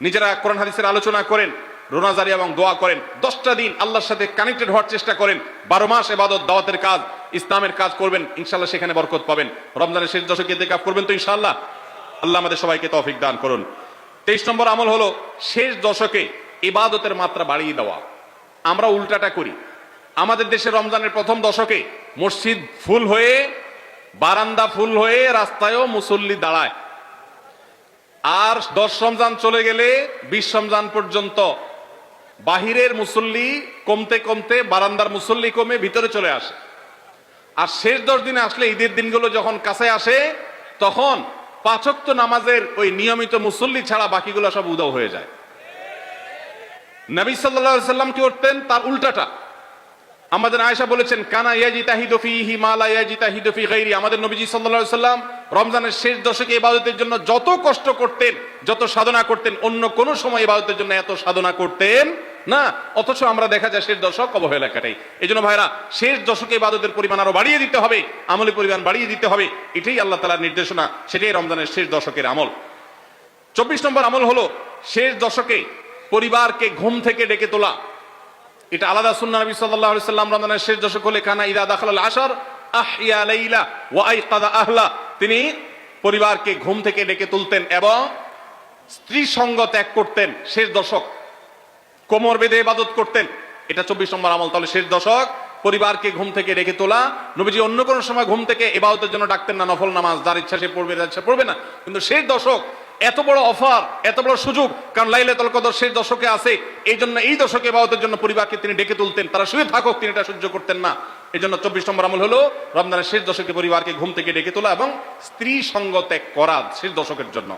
নিজেরা কোরআন হাদিসের আলোচনা করেন, রোনাজারি এবং দোয়া করেন। 10টা দিন আল্লাহর সাথে কানেক্টেড হওয়ার চেষ্টা করেন। 12 মাস ইবাদত, দাওয়াতের কাজ, ইসলামের কাজ করবেন, ইনশাআল্লাহ সেখানে বরকত পাবেন। রমজানের শেষ দশকে ইতিকাফ করবেন তো ইনশাআল্লাহ। আল্লাহ আমাদের সবাইকে তৌফিক দান করুন। 23 নম্বর আমল হলো শেষ দশকে ইবাদতের মাত্রা বাড়িয়ে দেওয়া। আমরা উল্টাটা করি। আমাদের দেশে রমজানের প্রথম দশকে মসজিদ ফুল হয়ে, বারান্দা ফুল হয়ে, রাস্তায়ও মুসল্লি দাঁড়ায়। আর 10 রমজান চলে গেলে 20 রমজান পর্যন্ত বাহিরের মুসল্লি কমতে কমতে বারান্দার মুসল্লি কমে ভিতরে চলে আসে। আর শেষ 10 দিনে আসলে, ঈদের দিনগুলো যখন কাছে আসে, তখন 5 ওয়াক্ত নামাজের ওই নিয়মিত মুসল্লি ছাড়া বাকিগুলো সব উধাও হয়ে যায়। নবী সাল্লাল্লাহু আলাইহি ওয়াসাল্লাম কি করতেন? তার উল্টাটা। আমাদের আয়েশা বলেছেন, কানা ইয়াজিতাহিদু ফীহি মা লা ইয়াজিতাহিদু ফী গায়রি। আমাদের নবীজি সাল্লাল্লাহু আলাইহি ওয়াসাল্লাম রমজানের শেষ দশকে ইবাদতের জন্য যত কষ্ট করতেন, যত সাধনা করতেন, অন্য কোন সময় ইবাদতের জন্য এত সাধনা করতেন না। অথচ আমরা দেখা যায় শেষ দশক অবহেলা কাটাই। এই জন্য ভাইরা, শেষ দশকে ইবাদতের পরিমাণ আরো বাড়িয়ে দিতে হবে, আমলের পরিমাণ বাড়িয়ে দিতে হবে। এটাই আল্লাহ তাআলার নির্দেশনা, সেটাই রমজানের শেষ দশকের আমল। 24 নম্বর আমল হলো শেষ দশকে পরিবারকে ঘুম থেকে ডেকে তোলা। এটা আলাদা সুন্নাহ। নবী সাল্লাল্লাহু আলাইহি ওয়াসাল্লাম রমজানের শেষ দশকে কানা ইযা দাখালাল আশর আহইয়া লাইলা ওয়া আইকাযা আহলা। তিনি পরিবারকে ঘুম থেকে ডেকে তুলতেন এবং স্ত্রী সঙ্গ ত্যাগ করতেন। শেষ দশক কোমর বেঁধে ইবাদত করতেন। এটা 24 নম্বর আমল। তাহলে শেষ দশক পরিবারকে ঘুম থেকে ডেকে তোলা। নবীজি অন্য কোন সময় ঘুম থেকে ইবাদতের জন্য ডাকতেন না, নফল নামাজ যার ইচ্ছা সে পড়বে, যার ইচ্ছা পড়বে না। কিন্তু শেষ দশক এত বড় অফার, এত বড় সুযোগ, কারণ লাইলাতুল কদর শেষ দশকে আছে। এই জন্য এই দশকে ইবাদতের জন্য পরিবারকে তিনি ডেকে তুলতেন। তারা শুয়ে থাকুক, তিনি এটা সহ্য করতেন না। এই জন্য 24 নম্বর আমল হলো রমজানের শেষ দশকে পরিবারকে ঘুম থেকে ডেকে তোলা এবং স্ত্রী সঙ্গ ত্যাগ করা শেষ দশকের জন্য।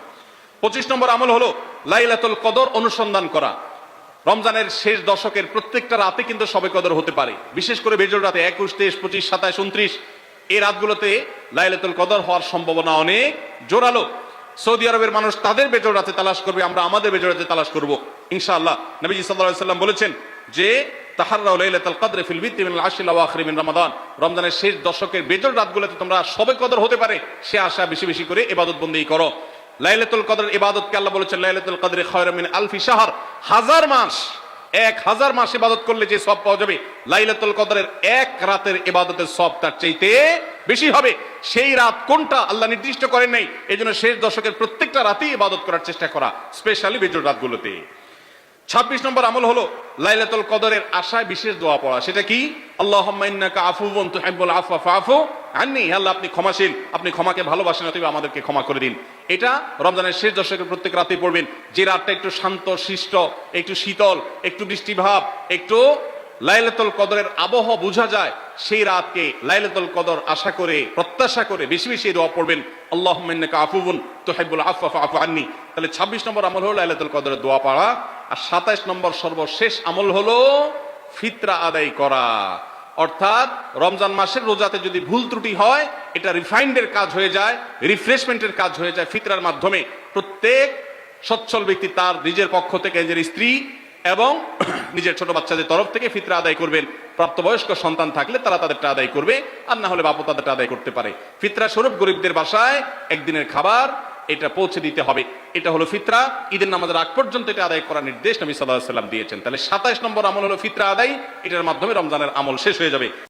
25 নম্বর আমল হলো লাইলাতুল কদর অনুসন্ধান করা। রমজানের শেষ দশকের প্রত্যেকটা রাতে কিন্তু শবে কদর হতে পারে, বিশেষ করে বেজোড় রাতে 21, 23, 25, 27, 29 এই রাতগুলোতে লাইলাতুল কদর হওয়ার সম্ভাবনা অনেক জোরালো। সৌদি আরবের মানুষ তাদের বেজোড় রাতে তালাশ করবে, আমরা আমাদের বেজোড় রাতে তালাশ করব ইনশাআল্লাহ। নবীজি সাল্লাল্লাহু আলাইহি ওয়াসাল্লাম বলেছেন যে তাহাররাউ লাইলাতুল কদর ফিল বিত্রি মিনাল আশরিল আওয়াখির মিন রমাদান। রমজানের শেষ দশকের বেজোড় রাতগুলোতে তোমরা শবে কদর হতে পারে সে আশা বেশি বেশি করে ইবাদত বন্দেগী করো। লাইলাতুল কদরের ইবাদতকে আল্লাহ বলেছেন লাইলাতুল কদরে খায়রুম মিন আলফি শাহর। 1000 মাস, 1000 মাস ইবাদত করলে যে সওয়াব পাওয়া যাবে, লাইলাতুল কদরের এক রাতের ইবাদতের সওয়াব তার চাইতে বেশি হবে। সেই রাত কোনটা আল্লাহ নির্দিষ্ট করেন নাই। এজন্য শেষ দশকের প্রত্যেকটা রাতেই ইবাদত করার চেষ্টা করা, স্পেশালি বেজোড় রাতগুলোতে। 26 নম্বর আমল হলো লাইলাতুল কদরের আশায় বিশেষ দোয়া পড়া। সেটা কি? আল্লাহুম্মা ইন্নাকা আফুউন তুহিব্বুল আফওয়া ফাআফু আন্নী। আল্লাহ আপনি ক্ষমাশীল, আপনি ক্ষমাকে ভালোবাসেন, অতএব আমাদেরকে ক্ষমা করে দিন। এটা রমজানের শেষ দশকের প্রত্যেক রাতেই পড়বেন। যে রাতটা একটু শান্ত শিষ্ট, একটু শীতল, একটু বৃষ্টিভাব, একটু লাইলাতুল কদরের আবহাওয়া বোঝা যায়, সেই রাতকে লাইলাতুল কদর আশা করে, প্রত্যাশা করে বেশি বেশি দোয়া পড়বেন, আল্লাহুম্মা ইন্নাকা আফুউন তুহিব্বুল আফওয়া ফাআফু আন্নী। তাহলে 26 নম্বর আমল হলো লাইলাতুল কদরের দোয়া পড়া। আর 27 নম্বর সর্বশেষ আমল হলো ফিতরা আদায় করা। অর্থাৎ রমজান মাসের রোজাতে যদি ভুল ত্রুটি হয়, এটা রিফাইন্ডের কাজ হয়ে যায়, রিফ্রেশমেন্টের কাজ হয়ে যায় ফিতরার মাধ্যমে। প্রত্যেক সচ্ছল ব্যক্তি তার নিজের পক্ষ থেকে, নিজের স্ত্রী এবং নিজের ছোট বাচ্চাদের তরফ থেকে ফিতরা আদায় করবেন। প্রাপ্তবয়স্ক সন্তান থাকলে তারা তাদেরটা আদায় করবে, আর না হলে বাপু তাদেরটা আদায় করতে পারে। ফিতরা স্বরূপ গরিবদের বাসায় একদিনের খাবার এটা পৌঁছে দিতে হবে। এটা হলো ফিতরা। ঈদের নামাজের আগ পর্যন্ত এটা আদায় করার নির্দেশ নবী সাল্লাল্লাহু আলাইহি ওয়াসাল্লাম দিয়েছেন। তাহলে 27 নম্বর আমল হলো ফিতরা আদায়। এটার মাধ্যমে রমজানের আমল শেষ হয়ে যাবে।